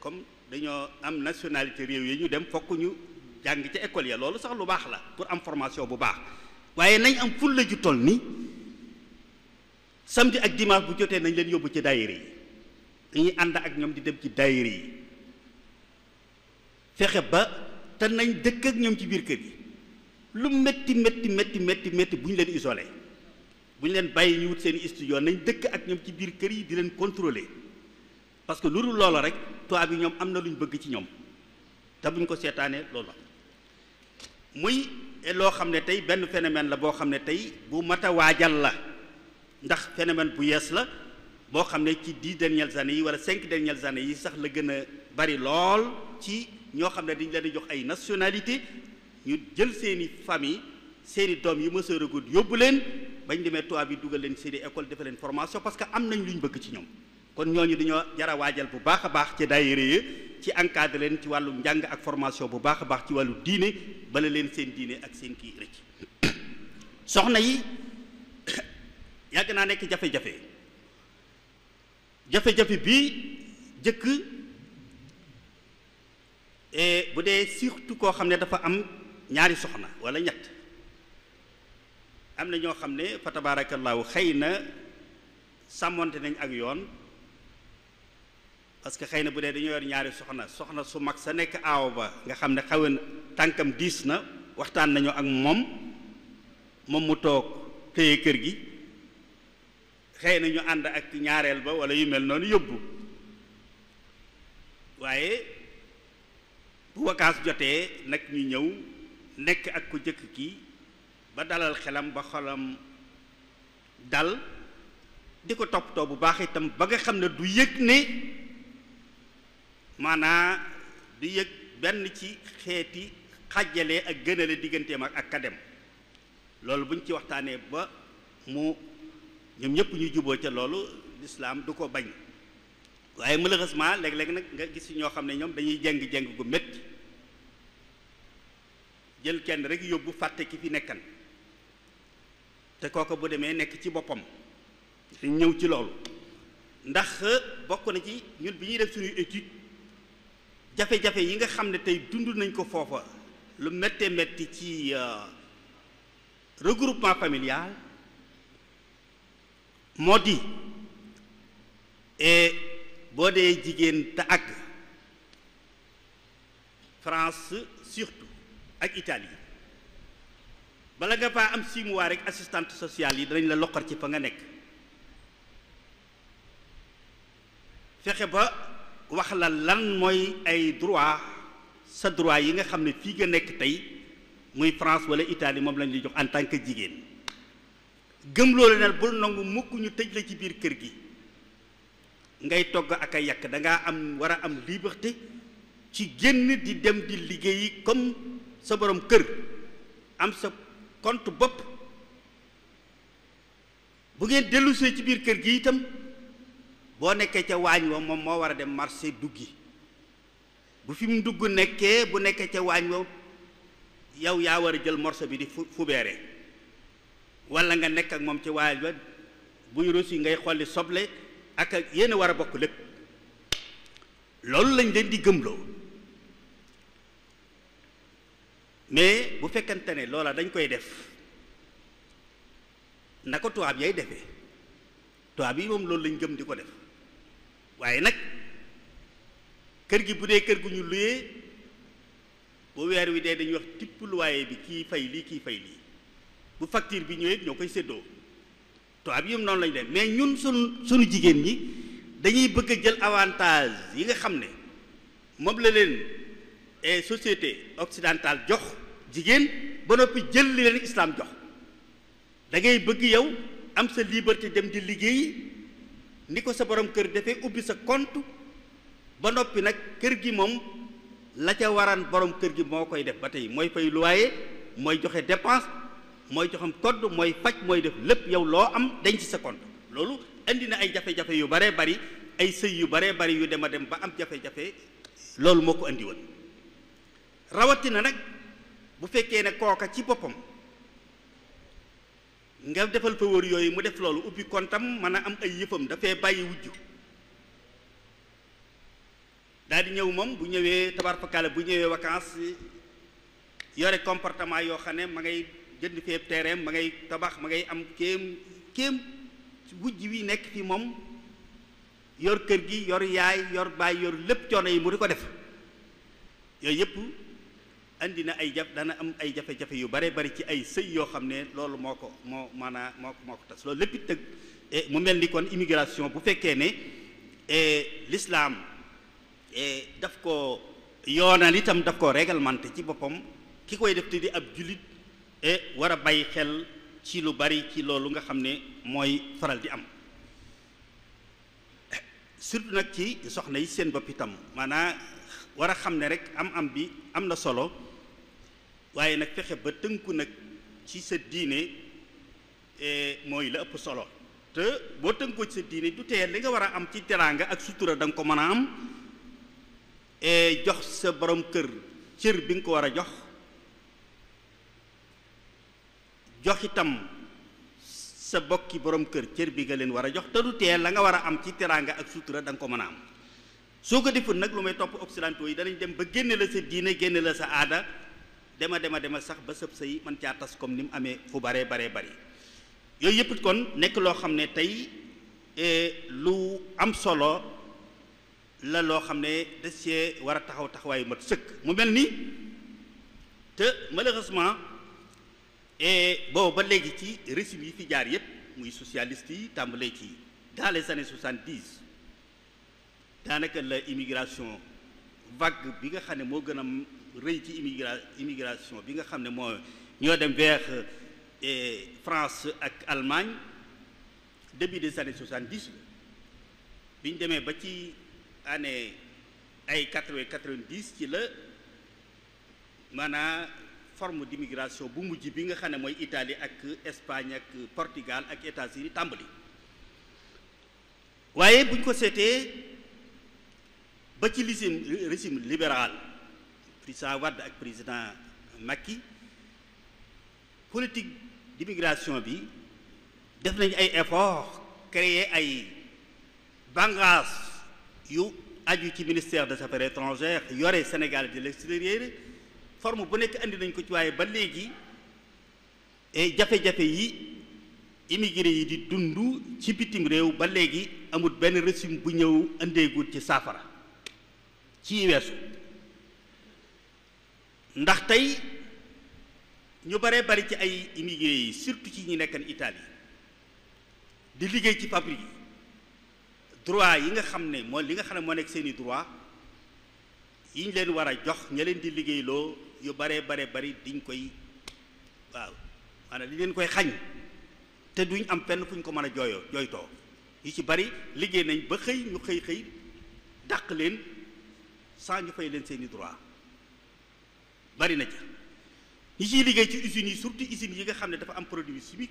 comme dañoo am nationalité réew yi ñu dem fokk ñu jàng ca école ya loolu sax lu baax la pour am formation bu baax waaye nañ am fulla ju toll ni samedi ak dimanche bu jotee nañ leen yóbbu ci daayira yi dañuy ànd ak ñoom di dem ci daayira yi fexe ba te nañ dëkk ak ñoom ci biir kër yi lu métti bu ñu leen isolé bu ñu leen bàyyi ñu wut seen studio nañ dëkk ak ñoom ci biir kër yi di leen contrôler parce que lu dul loola rek tubaab yi ñoom am na lu ñu bëgg ci ñoom te bu ñu ko seetaanee loolu la muy loo xam ne tey benn phénomène la boo xam ne tey bu mat a waajal la ndax phénomène bu yees la boo xam ne ci 10 dernières années yi wala 5 dernières années yi sax la gën a bari lool ci ñoo xam ne dañ leen di jox ay nationalité ñu jël seeni famille seeni doom yi ma sëragut yóbbu leen bañ demee tubaab yi dugal leen seeni école defal leen formation parce que am nañ lu ñu bëgg ci ñoom kon ñooñu dañoo jara waajal bu baax a baax ci daayira yi ci encadré leen ci wàllu njàng ak formation bu baax a baax ci wàllu diine bala leen seen diine ak seen kii rëcc soxna yi yàgg naa nekk jafe-jafe bi jëkk bu dee surtout koo xam ne dafa am ñaari soxna wala ñett am na ñoo xam ne fa tabaarakallaahu xëy na sàmmonte nañ ak yoon parce que xëy na bu dee dañoo yor ñaari soxna su mag sa nekk aaw ba nga xam ne xaw na tànkam diis na waxtaan nañu ak moom mu toog téye kër gi xëy na ñu ànd ak ñaareel ba wala yu mel noonu yóbbu waaye bu vacances jotee nag ñu ñëw nekk ak ku jëkk kii ba dalal xelam ba xolam dal di ko toppatoo bu baax itam ba nga xam ne du yëg ne maanaa du yëg benn ci xeeti xàjjale ak gënale digganteem ak ka dem loolu bu ñu ci waxtaanee ba mu ñoom ñëpp ñu juboo ca loolu lislaam du ko bañ waaye malheureusement léeg-léeg nag nga gis ñoo xam ne ñoom dañuy jeng gu métti jël kenn rek yóbbu fàtte ki fi nekkan te kooku bu demee nekk ci boppam dañ ñëw ci loolu ndax bokk na ci ñun bi ñuy def suñuy étude jafe-jafe yi nga xam ne tey dund nañ ko foofa lu méttee métti ci regroupement familial moo di boo dee jigéen te àgg France surtout ak Italie bala nga faa am 6 mois rek assistante sociale yi danañ la loqar ci fa nga nekk fexe ba wax la lan mooy ay droit sa droit yi nga xam ne fii nga nekk tey muy France wala Italie moom lañ lay jox en tant que jigéen gëm loolu nag bul nangu mukk ñu tëj la ci biir kër gi ngay togg ak a yàq dangaa war a am liberté ci génn di dem di liggéeyi comme sa borom kër am sa compte bopp bu ngeen dellusee ci biir kër gi itam boo nekkee ca waañ wa moom moo war a dem marché duggi bu fi mu dugg nekkee bu nekkee ca waañ wa yow yaa war a jël morceau bi di fubeere walla nga nekk ak moom ci waañ wa buy rosi ngay xolli soble ak yéen a war a bokk lépp loolu lañ leen di gëmloo mais bu fekkante ne loola dañ koy def na ko tubaab yay defee tubaab yi moom loolu lañ gëm di ko def waaye nag kër gi bu dee kër gu ñu luyee bu weer wi dee dañuy wax tipp loyer bi kii fay lii kii fay lii bu facture bi ñëwee ñoo koy séddoo tubaab yi moom noonu lañ def mais ñun sunu jigéen ñi dañuy bëgg a jël avantage yi nga xam ne moom la leen société occidentale jox jigéen ba noppi jël li leen islam jox da ngay bëgg yow am sa liberté dem di liggéey ni ko sa borom kër defee ubbi sa compte ba noppi nag kër gi moom la ca waran borom kër gi moo koy def ba tey mooy fay loyer mooy joxe dépense mooy joxam code mooy faj mooy def lépp yow loo am denc ci sa compte loolu indi na ay jafe-jafe yu baree bari ay sëy yu baree bari yu dem a dem ba am jafe-jafe loolu moo ko indi woon rawatina nag bu fekkee ne kooka ci boppam nga defal fa wër yooyu mu def loolu ubbi kontam mën a am ay yëfam dafay bàyyi wujju daal di ñëw moom bu ñëwee tabarfakala bu ñëwee vacances yore comportement yoo xam ne ma ngay jënd fee terrain ma ngay tabax ma ngay am kéem wujj wi nekk fi moom yor kër gi yor yaay yor baay yor lépp coono yi mu di ko def yooyu yëpp andi na ay dana am ay jafe-jafe yu bare bari ci ay sëy yoo xam ne loolu moo ko tas loolu lépp tëgg mu mel ni kon immigration bu fekkee ne l'islam daf ko yoonal itam daf ko réglementé ci boppam ki koy def te di ab jullit war a bàyyi xel ci lu bari ci loolu nga xam ne mooy faral di am surtout nag ci soxna yi seen bopp itam maanaam war a xam ne rek am bi am na solo waaye nag fexe ba tënku nag ci sa diine mooy la ëpp solo te boo tënkoo ci sa diine du tee li nga war a am ci teraanga ak sutura da nga ko mën a am jox sa borom kër cër bi nga ko war a jox itam sa bokki borom kër cër bi nga leen war a jox te du tee la nga war a am ci teraanga ak sutura da nga ko mën a am soo ko deful nag lu may topp occidentaux yi danañ dem ba génne la sa diine génne la sa aada dema sax ba sëb sa yi mën caa tas comme ni mu amee fu baree bari yooyu yëpp kon nekk loo xam ne tey lu am solo la loo xam ne da cee war a taxawaayu mat sëkk mu mel ni te malheureusement boobu ba léegi ci régime yi fi jaar yépp muy socialiste yi tàmbalee ci dans les années 70 daanaka la immigration vague bi nga xam ne moo gën a rëy ci immigration bi nga xam ne moo ñoo dem vers France ak Allemagne début des années 70 bi ñu demee ba ci année ay 90 ci la maanaam forme d'immigration bu mujj bi nga xam ne mooy Italie ak Espagne ak Portugal ak États-Unis tàmbali waaye bu ñu ko seetee ba ci régime libéral président Wade ak président Macky politique d'immigration bi def nañu ay efforts créer ay bànqaas yu aju ci ministère des affaires étrangères yore Sénégal de l'extérieur forme bu nekk andi nañ ko ci waaye ba léegi jafe-jafe yi immigré yi di dund ci bitim réew ba léegi amul benn régime bu ñëw andeegul ci saafara ci weesu ndax tey ñu baree bari ci ay immigré yi surtout ci ñi nekkan Italie di liggéey ci fabrique yi droit yi nga xam ne mooy li nga xam ne moo nekk seeni droit yi ñu leen war a jox ña leen di liggéeyloo yu baree bari diñ koy waaw maanaam li leen koy xañ te duñ am fenn fu ñu ko mën a jooytoo yu ci bari liggéey nañ ba xëy ñu xëy dàq leen sans ñu fay leen seeni droit bari na ca ñi ciy liggéey ci usines yi surtout usines yi nga xam ne dafa am produit chimique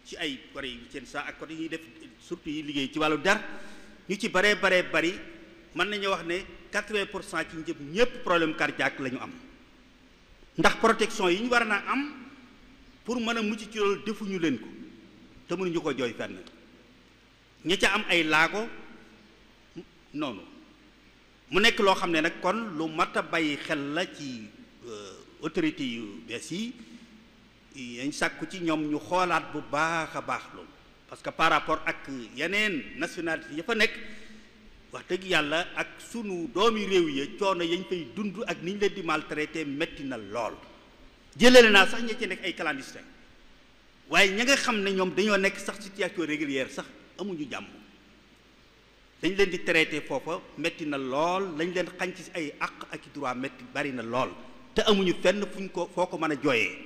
ci ay côté yi seen saa ak côté yi def surtout yi liggéey ci wàllu der ñu ci baree bari mën nañu wax ne 80% ci njëb ñépp problème cardiaque la ñu am ndax protection yi ñu war naa am pour mën a mucc ci loolu defuñu leen ko te mënuñu ko jooy fenn ña ca am ay laago noonu mu nekk loo xam ne nag kon lu mat a bàyyi xel la ci autorité yu bees yi yañ sàkku ci ñoom ñu xoolaat bu baax a baax loolu parce que par rapport ak yeneen nationalité ya fa nekk wax dëgg yàlla ak sunu doomi réew ya coono yañ fay dund ak ni ñu leen di maltraité metti na lool jëlale naa sax ña ci nekk ay clandestin waaye ña nga xam ne ñoom dañoo nekk sax situation régulière sax amuñu jàmm dañ leen di traité foofa metti na lool lañ leen xañ ci ay àq ak i droit metti bari na lool te amuñu fenn fuñ ko foo ko mën a jooyee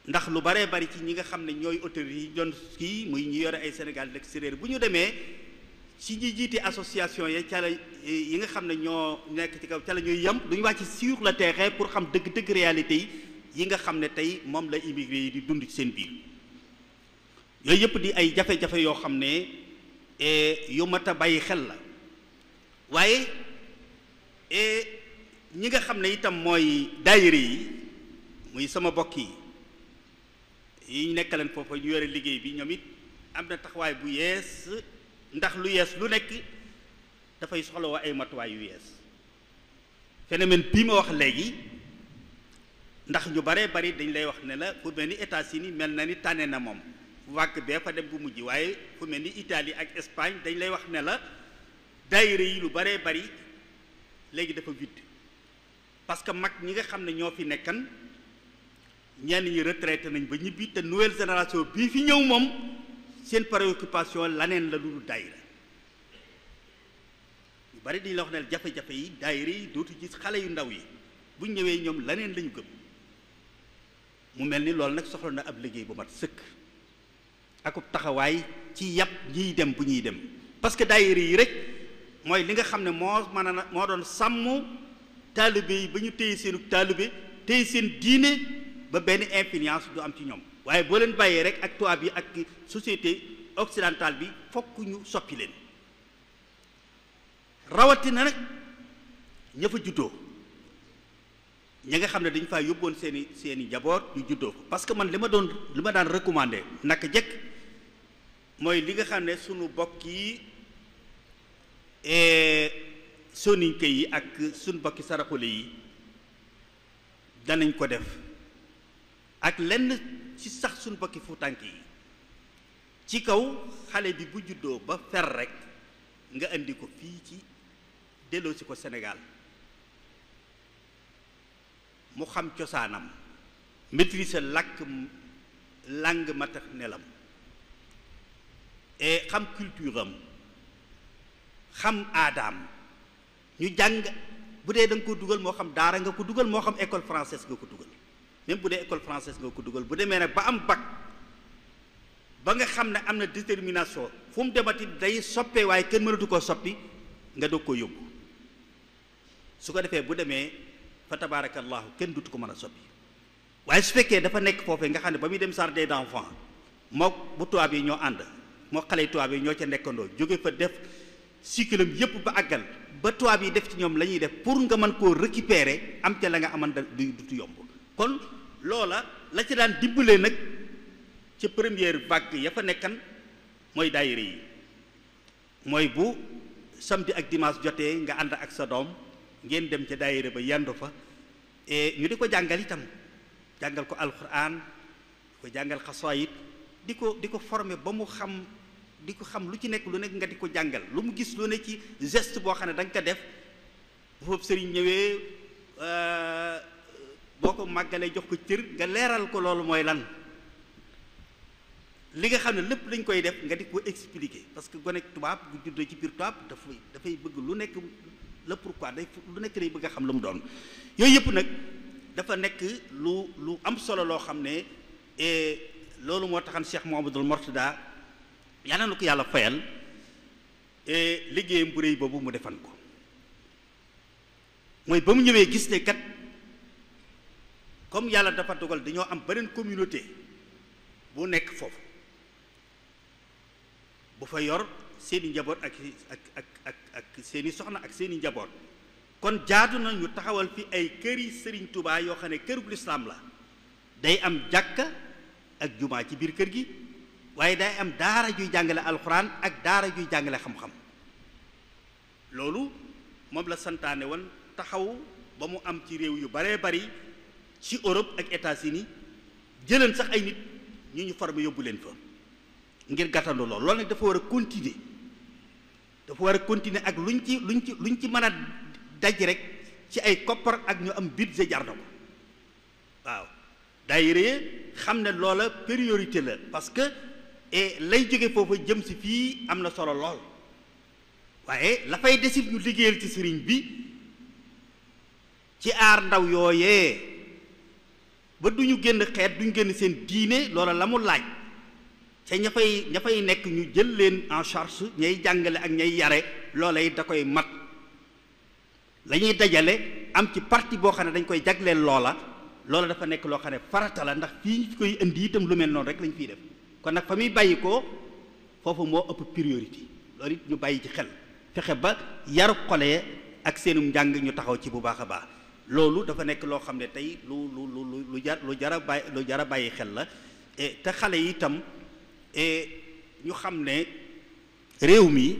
ndax lu baree bari ci ñi nga xam ne ñooy autorités yi doon kii muy ñu yore ay Sénégal de l'extérieur bu ñu demee ci ñi jiite association ya ca la yi nga xam ne ñoo nekk ci kaw ca la ñuy yem duñu wàcc sur le terrain pour xam dëgg-dëgg réalité yi nga xam ne tey moom la immigré yi di dund ci seen biir yooyu yëpp di ay jafe-jafe yoo xam ne yu mat a bàyyi xel la waaye ñi nga xam ne itam mooy daayira yi muy sama bokk yi ñu nekkaleen foofa ñu yore liggéey bi ñoom it am na taxawaay bu yees ndax lu yees lu nekk dafay soxlawoo ay matuwaay yu yees phénomène bii ma wax léegi ndax ñu baree bari dañ lay wax ne la fu mel ni États-Unis mel na ni tànne na moom vague bee fa dem bu mujj waaye fu mel ni Italie ak Espagne dañ lay wax ne la daayira yi lu baree bari léegi dafa vide parce que mag ñi nga xam ne ñoo fi nekkan ñenn ñi retraité nañ ba ñibbi te nouvelle génération bii fi ñëw moom seen préoccupation laneen la lu dul daayira yu bari dañ la wax ne jafe-jafe yi daayira yi dootu gis xale yu ndaw yi bu ñëwee ñoom laneen lañu gëm mu mel ni loolu nag soxla na ab liggéey bu mat sëkk akub taxawaay ci yàpp ñiy dem bu ñuy dem parce que daayira yi rek mooy li nga xam ne moo doon sàmm taalibe yi ba ñu téye seenu taalibe téye seen diine ba benn influence du am ci ñoom waaye boo leen bàyyee rek ak tubaab yi ak société occidentale bi fokk ñu soppi leen rawatina nag ña fa juddoo ñi nga xam ne dañu faa yóbboon seeni njaboot ñu juddoo parce que man li ma daan recommandé naka jekk mooy li nga xam ne sunu bokk yi soninke yi ak sunu bokki saraxule yi danañ ko def ak lenn ci sax sunu bokki fuutànk yi ci kaw xale bi bu juddoo ba fer rek nga indi ko fii ci delloo si ko Sénégal mu xam cosaanam maîtriser langue maternelle am et xam culture am xam aadaam ñu jàng bu dee da nga ko dugal moo xam daara nga ko dugal moo xam école française nga ko dugal même bu dee école française nga ko dugal bu demee nag ba am bac ba nga xam ne am na détermination fu mu demati day soppee waaye kenn mënatu koo soppi nga doog ko yóbbu su ko defee bu demee fa tabarakallahu kenn dutu ko mën a soppi waaye su fekkee dafa nekk foofee nga xam ne ba muy dem jardin d'enfants moo bu tubaab yi ñoo ànd moo xale tubaab yi ñoo ca nekkandoo jóge fa def cycle am yépp ba àggal ba tubaab yi def ci ñoom la ñuy def pour nga mën koo récupérer am ca la nga aman du yomb kon loola la ci daan dimbalee nag ca première vague ya fa nekkan mooy daayira yi mooy bu samedi ak dimanche jotee nga ànd ak sa doom ngeen dem ca daayira ba yandu fa ñu di ko jàngal itam jàngal ko alquran di ko jàngal xasaayid di ko former ba mu xam di ko xam lu ci nekk lu nekk nga di ko jàngal lu mu gis lu ne ci geste boo xam ne da nga ko def bu foofu sëriñ ñëwee boo ko màggalee jox ko cër nga leeral ko loolu mooy lan li nga xam ne lépp lañ koy def nga di ko expliquer parce que gone tubaab bu juddoo ci biir tubaab dafay bëgg lu nekk le pourquoi lu nekk lay bëgg a xam lu mu doon yooyu yëpp nag dafa nekk lu am solo loo xam ne loolu moo taxan Cheikh Mouhamadoul Mourtada yàlla na ko yàlla fayal liggéeyam bu réy boobu mu defan ko mooy ba mu ñëwee gis ne kat comme yàlla dafa dogal dañoo am beneen communauté bu nekk foofu bu fa yor seeni njaboot ak seeni soxna ak seeni njaboot kon jaadu na ñu taxawal fi ay këri Sëriñ Tuubaa yoo xam ne kërub lislaam la day am jàkka ak jumaa ci biir kër gi waaye day am daara juy jàngale alxuraan ak daara juy jàngale xam-xam loolu moom la santaane woon taxaw ba mu am ci réew yu baree bari ci Europe ak États-Unis jëleen sax ay nit ñu formé yóbbu leen fa ngir gàttandu loolu nag dafa war a continuer ak luñ ci mën a daj rek ci ay koppar ak ñu am budget jar na ko waaw daayira xam ne loola priorité la parce que lay jóge foofu jëm si fii am na solo lool waaye la fay desit ñu liggéeyal ci sëriñ bi ci aar ndaw yooyee ba duñu génn xeet duñu génn seen diine loola la mu laaj ca ña fay nekk ñu jël leen en charge ñay jàngale ak ñay yare loola it da koy mat la ñuy dajale am ci partie boo xam ne dañ koy jagleel loola dafa nekk loo xam ne farata la ndax fii ñu koy indi itam lu mel noonu rek lañ fiy def kon nag fa muy bàyyi ko foofu moo ëpp priorité loolu it ñu bàyyi ci xel fexe ba yaru xole ak seenum njàng ñu taxaw ci bu baax a baax loolu dafa nekk loo xam ne tey lu jar a bàyyi xel la te xale yi itam ñu xam ne réew mi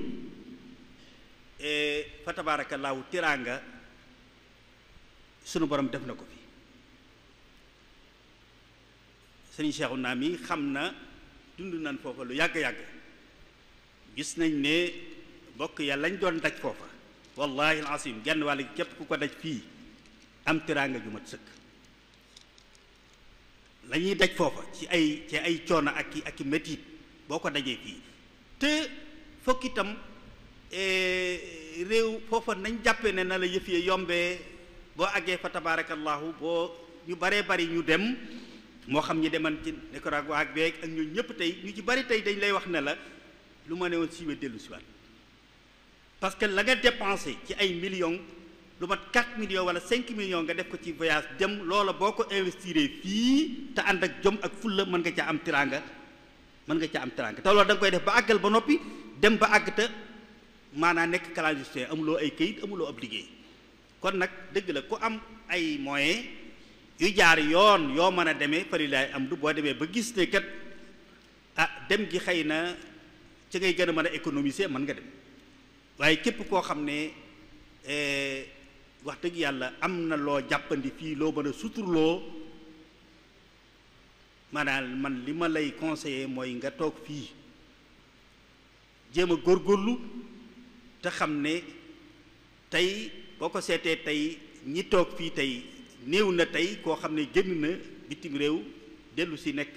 fa tabaarakallaahu tiraanga sunu borom def na ko fi sëriñ Cheikhouna mi xam na dund nañ foofa lu yàgg-yàgg gis nañ ne bokk ya lañ doon daj foofa wallahi alasim genn wàll gi képp ku ko daj fii am tiraanga ju mat sëkk la ñuy daj foofa ci ay coono ak i métit boo ko dajee fii te fokk itam réew foofa nañ jàppee ne na la yëf yi yombee boo àggee fa tabarakallahu boo ñu baree bari ñu dem moo xam ñi deman ci Nicaragua ak beeg ak ñun ñëpp tey ñu ci bari tey dañ lay wax ne la lu ma ne woon siiwee dellu si waat parce que la nga dépensé ci ay millions lu mat 4 millions wala 5 millions nga def ko ci voyage dem loola boo ko investir fii te ànd ak jom ak fulla mën nga caa am tiraanga te loolu da nga koy def ba àggal ba noppi dem ba àgg te maanaam nekk clandestin amuloo ay këyit amuloo ab liggéey kon nag dëgg la ku am ay moyens yu jaar yoon yoo mën a demee fari laay am du boo demee ba gis ne kat dem gi xëy na ci ngay gën a mën a économiser mën nga dem waaye képp koo xam ne wax dëgg yàlla am na loo jàppandi fii loo mën a suturloo maanaam man li ma lay conseiller mooy nga toog fii jéem a góorgóorlu te xam ne tey boo ko seetee tey ñi toog fii tey néew na tey koo xam ne génn na bitim réew dellu si nekk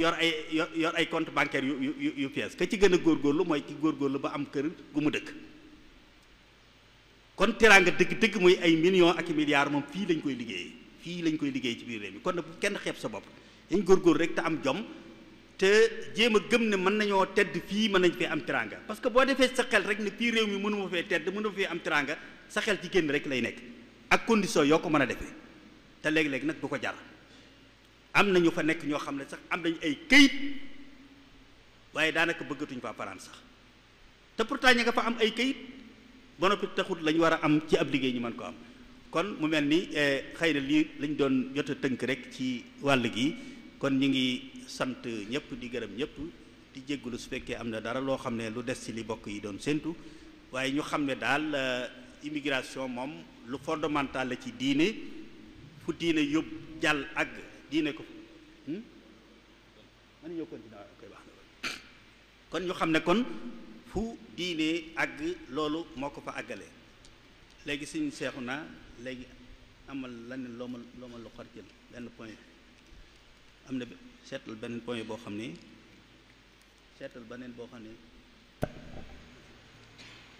yor ay compte bancaire yu fees ka ci gën a góorgóorlu mooy ki góorgóorlu ba am kër gu mu dëkk kon teraanga dëgg-dëgg mooy ay millions ak milliards moom fii lañ koy liggéey ci biir réew mi kon nag bu kenn xeeb sa bopp dañ góorgóorlu rek te am jom te jéem a gëm ne mën nañoo tedd fii mën nañ fee am teraanga parce que boo defee sa xel rek ne fii réew mi mënuma fee tedd mënuma fee am teraanga sa xel ci génn rek lay nekk ak condition yoo ko mën a defee te léegi-léegi nag du ko jar am na ñu fa nekk ñoo xam ne sax am nañu ay këyit waaye daanaka bëggatuñ fa paraan sax te pourtant ña nga fa am ay këyit ba noppi taxut lañ war a am ci ab liggéey ñu mën ko am kon mu mel ni xëy na lii lañ doon jot a tënk rek ci wàll gi kon ñu ngi sant ñëpp di gërëm ñëpp di jéggulu su fekkee am na dara loo xam ne lu des ci li bokk yi doon séntu waaye ñu xam ne daal immigration moom lu fondamental la ci diine fu diine yóbbu jàll àgg diine ko man ñëw koy wax kon ñu xam ne kon fu diine àgg loolu moo ko fa àggale léegi suñu seexu naa léegi amal leneen loo ma lu xar jël benn point am na seetal beneen point boo xam ne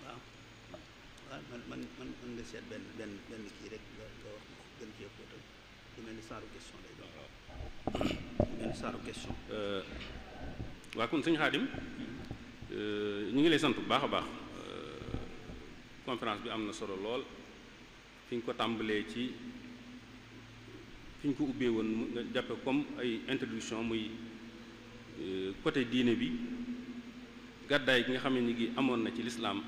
waaw man nga seet benn kii rek nga wax gën ci yëpp lu mel ni saaru question lay doon benn saaru question waa kon sëñ Xaadim ñu ngi lay sant bu baax a baax conférence bi am na solo lool fi ñu ko tàmbalee ci fi ñu ko ubbee woon nga jàppe comme ay introduction muy côté diine bi gàddaay gi nga xam ne ni gi amoon na ci lislaam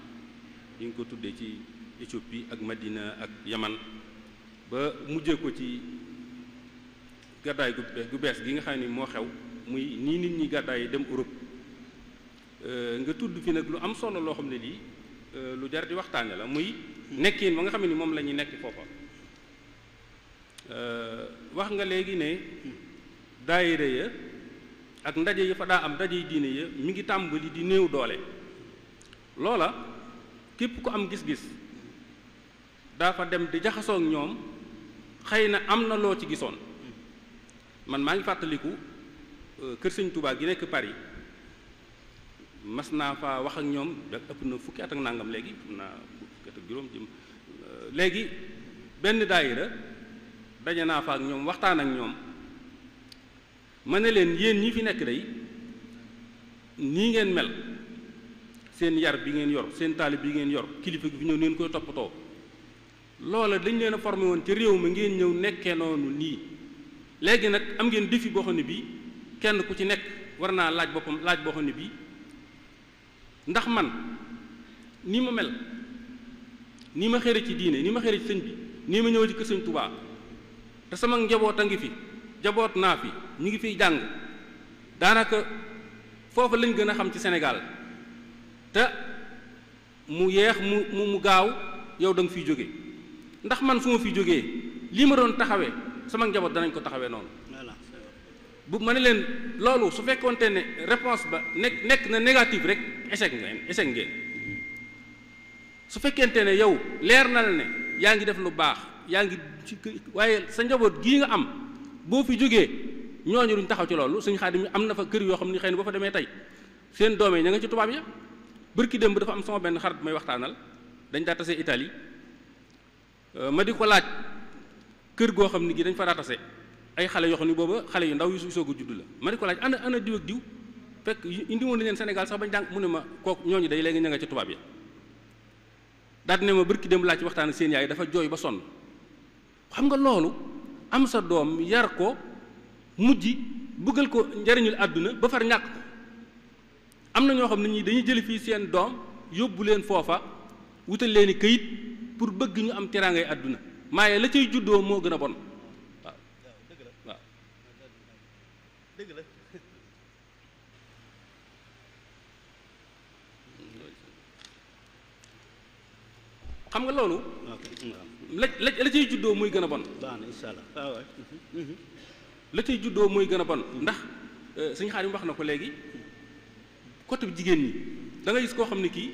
yi ngi ko tuddee ci Éthiopie ak Madina ak Yaman ba mujjee ko ci gàddaay gu bees gi nga xam ne moo xew muy nii nit ñi gàddaay dem Europe nga tudd fi nag lu am solo loo xam ne lii lu jar di waxtaane la muy nekkin ba nga xam ne ni moom la ñuy nekk foofa wax nga léegi ne daayira ya ak ndaje yi fa daa am ndaje yi diine ya mi ngi tàmbali di néew doole loola képp ku am gis-gis daa fa dem di jaxasoo ak ñoom xëy na am na loo ci gisoon man maa ngi fàttaliku kër Sëñ Tuubaa gi nekk Paris mas naa fa wax ak ñoom da ëpp na fukki at ak nangam léegi am naa fukki at ak juróom jëm léegi benn daayira daje naa fa ak ñoom waxtaan ak ñoom ma ne leen yéen ñi fi nekk day nii ngeen mel seen yar bi ngeen yor seen taalib bi ngeen yor kilifa gi fi ñëw neen koy toppatoo loola dañ leen a formé woon ci réew mi ngeen ñëw nekkee noonu nii léegi nag am ngeen défi boo xam ne bii kenn ku ci nekk war naa laaj boppam laaj boo xam ne bii ndax man nii ma mel nii ma xëre ci diine nii ma xëre ci sëñ bi nii ma ñëw ci kër sëñ Tuubaa te sama njaboot a ngi fi jaboot naa fi ñu ngi fiy jàng daanaka foofu lañ gën a xam ci Sénégal te mu yeex mu gaaw yow da nga fiy jóge ndax man su ma fi jógee lii ma doon taxawee sama njaboot danañ ko taxawee noonu bu ma ne leen loolu su fekkoonte ne réponse ba nekk na négative rek échec ngeen su fekkente ne yow leer na la ne yaa ngi def lu baax yaa ngi ci waaye sa njaboot gii nga am boo fi jógee ñooñu duñ taxaw ci loolu suñu Xaadim am na fa kër yoo xam ni xëy na boo fa demee tey seen doom yi ña nga ci tubaab ya bërki démb dafa am sama benn xarit may waxtaanal dañ daa tase Italie ma di ko laaj kër goo xam ni gi dañ fa daa tase ay xale yoo xam ni booba xale yu ndaw yu soog a judd la ma di ko laaj ana diw ak diw fekk indi woon nañ leen Sénégal sax bañ jàng mu ne ma kooku ñooñu day léegi ña nga ci tubaab ya daal ne ma bërki démb laaj ci waxtaan ak seen yaay dafa jooy ba sonn xam nga loolu am sa doom yar ko mujj bëggal ko njariñul àdduna ba far ñàkk ko am na ñoo xam ne ñi dañuy jëli fii seen doom yóbbu leen foofa wutal leen i këyit pour bëgg ñu am teraangay àdduna maaye la cay juddoo moo gën a bon waaw waaw dëgg la xam nga loolu la cay juddoo muy gën a bon la cay juddoo muy gën a bon ndax Sëñ Xaadim wax na ko léegi côté jigéen ñi da nga gis koo xam ne kii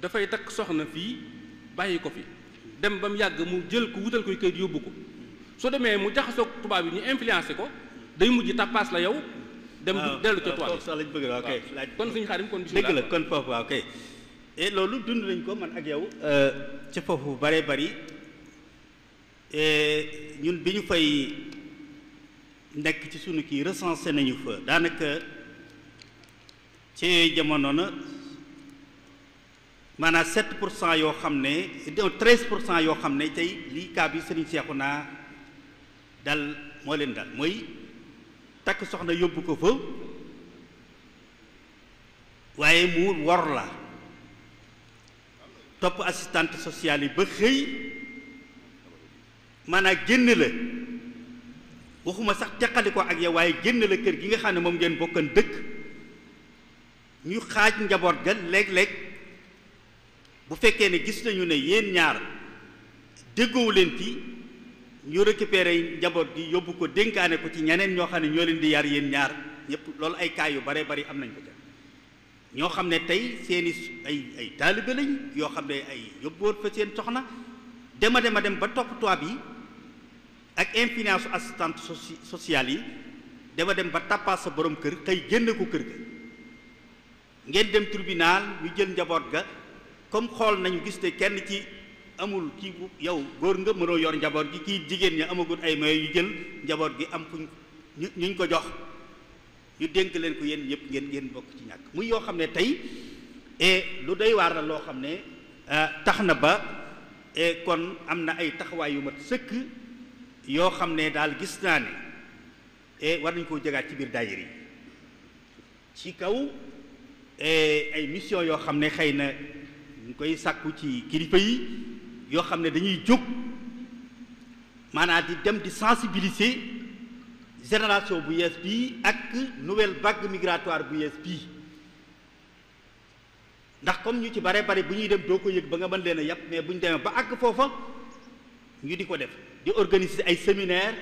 dafay takk soxna fii bàyyi ko fi dem ba mu yàgg mu jël ko wutal koy kayit yóbbu ko soo demee mu jaxasoo tubaab yi ñu influencé ko day mujj tappaas la yow dem dellu ca tubaab yi sax lañ bëgg la ok kon Sëñ Xaadim kon dëgg la kon foofu waaw kay et loolu dund nañ ko man ak yow ca foofu bare bari ñun bi ñu fay nekk ci sunu kii recensé nañu fa daanaka ci jamono na maanaam 7% yoo xam ne 13% yoo xam ne tey lii cas bi Sëriñ Seexuna dal moo leen dal mooy takk soxna yóbbu ko fa waaye mu wor la topp assistante sociale yi ba xëy maanaam génn la waxuma sax teqali ko ak yow waaye génn la kër gi nga xam ne moom ngeen bokkan dëkk ñu xaaj njaboot ga léeg-léeg bu fekkee ne gis nañu ne yéen ñaar déggoowu leen fi ñu récupéré njaboot gi yóbbu ko dénkaane ko ci ñeneen ñoo xam ne ñoo leen di yar yéen ñaar ñëpp loolu ay cas yu bare bari am nañ ko ca ñoo xam ne tey seeni ay taalibe lañ yoo xam ne ay yóbbuwoon fa seen soxna dem ba topp tubaab yi ak influence assistante sociale yi dem ba tappaas sa borom kër xëy génn ko kër ga ngeen dem tribunal ñu jël njaboot ga comme xool nañu gis ne kenn ci amul kii bu yow góor nga mënoo yor njaboot gi kii jigéen ñi amagul ay moyens yu jël njaboot gi am fuñ ñuñ ko jox ñu dénk leen ko yéen ñëpp ngeen bokk ci ñàkk muy yoo xam ne tey lu doy waar la loo xam ne tax na ba kon am na ay taxawaay yu mat sëkk yoo xam ne daal gis naa ne war nañu koo jëgaat ci biir daayira yi ci kaw ay mission yoo xam ne xëy na ñu koy sàkku ci kilifa yi yoo xam ne dañuy jóg maanaam di dem di sensibiliser génération bu yees bii ak nouvelle vague migratoire bu yees bii ndax comme ñu ci bare bare bu ñuy dem doo ko yëg ba nga mën leen a yàpp mais bu ñu demee ba àgg foofa ñu di ko def di organiser ay séminaire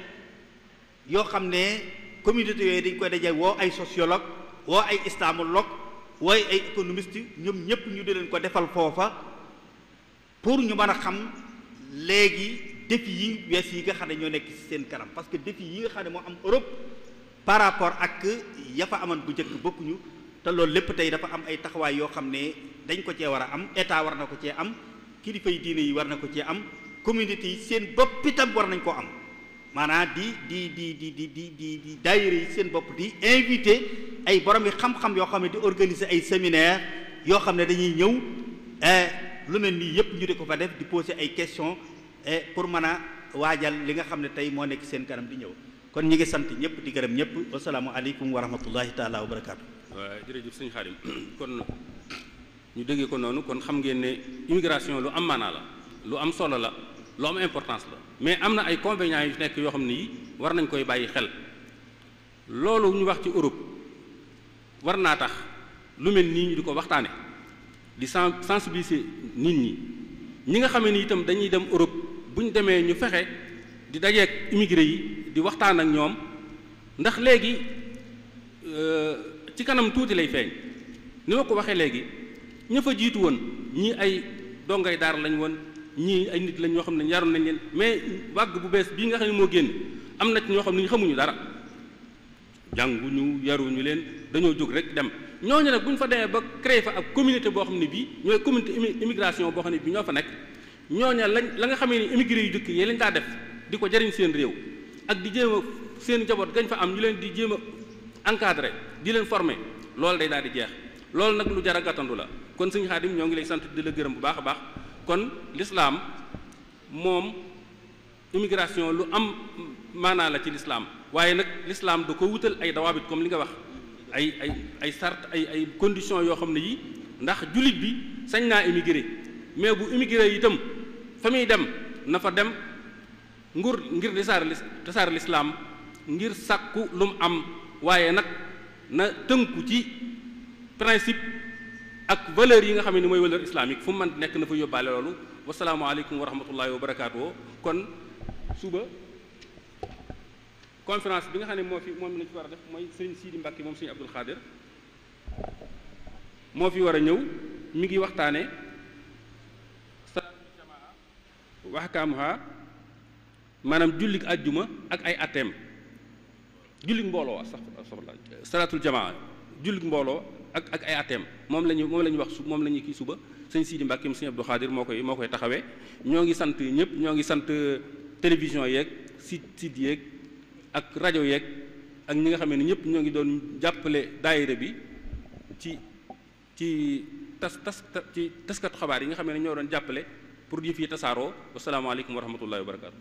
yoo xam ne communauté yooyu dañ koy daje woo ay sociologue woo ay islamologue woo ay économiste ñoom ñëpp ñu di leen ko defal foofa pour ñu mën a xam léegi défi yi wees yi nga xam ne ñoo nekk ci seen kanam parce que défi yi nga xam ne moo am Europe par rapport ak ya fa amoon bu njëkk bokkuñu te loolu lépp tey dafa am ay taxawaay yoo xam ne dañ ko cee war a am état war na ko cee am kilifa yi diine yi war na ko cee am communauté yi seen bopp itam war nañ koo am maanaam di daayira yi seen bopp di invité ay borom yi xam-xam yoo xam ne di organiser ay séminaire yoo xam ne dañuy ñëw lu mel nii yëpp ñu di ko fa def di poser ay questions pour mën a waajal li nga xam ne tey moo nekk seen kanam di ñëw kon ñi ngi sant ñëpp di gërëm ñëpp wasalaamu aleykum wa rahmatullahi taala wa barakaatu. waaw jërëjëf sëñ Xaadim kon ñu déggee ko noonu kon xam ngeen ne immigration lu am maanaa la lu am solo la lu am importance la mais am na ay convénients yu nekk yoo xam ne yi war nañ koy bàyyi xel loolu ñu wax ci Europe war naa tax lu mel nii ñu di ko waxtaane di sensibiliser nit ñi nga xamee ni itam dañuy dem Europe bu ñu demee ñu fexe di dajeek immigré yi di waxtaan ak ñoom ndax léegi ci kanam tuuti lay feeñ ni ma ko waxee léegi ña fa jiitu woon ñii ay dongay daar lañ woon ñii ay nit lañ ñoo xam ne yaroon nañ leen mais wàgg bu bees bii nga xam ne moo génn am na ci ñoo xam ne ñu xamuñu dara jànguñu yaruñu leen dañoo jóg rek dem ñooñu nag bu ñu fa demee ba créer fa ab communauté boo xam ne bii ñooy communauté immigration boo xam ne bii ñoo fa nekk ñooña la nga xamee ni immigré yu dëkk yi lañ daa def di ko jariñ seen réew ak di jéem a seen njaboot gañ fa am ñu leen di jéem a encadré di leen former loolu day daal di jeex loolu nag lu jar a gàttandu la kon sëñ Xaadim ñoo ngi lay sant di la gërëm bu baax a baax kon l'islam moom immigration lu am maanaa la ci l'islam waaye nag l'islam da ko wutal ay dawaabit comme li nga wax ay sart ay conditions yoo xam ne yi ndax jullit bi sañ naa immigré mais bu immigré itam fa muy dem na fa dem ngir tasaare l'islam ngir sàkku lu mu am waaye nag na tënku ci principe ak valeur yi nga xam ne mooy valeur islamique fu mu mën nekk na fa yóbbaale loolu wasalaamaaleykum wa rahmatullahi wa barakaatu. kon suba conférence bi nga xam ne moom lañ fi war a def mooy sëriñ Sidi Mbacke moom sëriñ Abdul Xaadir moo fi war a ñëw mi ngi waxtaane salaatul jamaa wa ahkaamuha maanaam jullik àjjuma ak ay atteem jullik mbooloo salaatul jamaa jullik mbooloo ak ay atteem moom la ñuy wax moom la ñuy kii suba sëñ Sidi Mbacke sëñ Abdou Khadir moo koy taxawee ñoo ngi sant ñëpp ñoo ngi sant télévision yeeg site yeeg ak rajo yeeg ak ñi nga xam ne ñëpp ñoo ngi doon jàppale daayira bi ci taskatu xabaar yi nga xam ne ñoo doon jàppale pour yëf yi tasaaroo wasalaamaaleykum wa rahmatullahi wa barakaatu.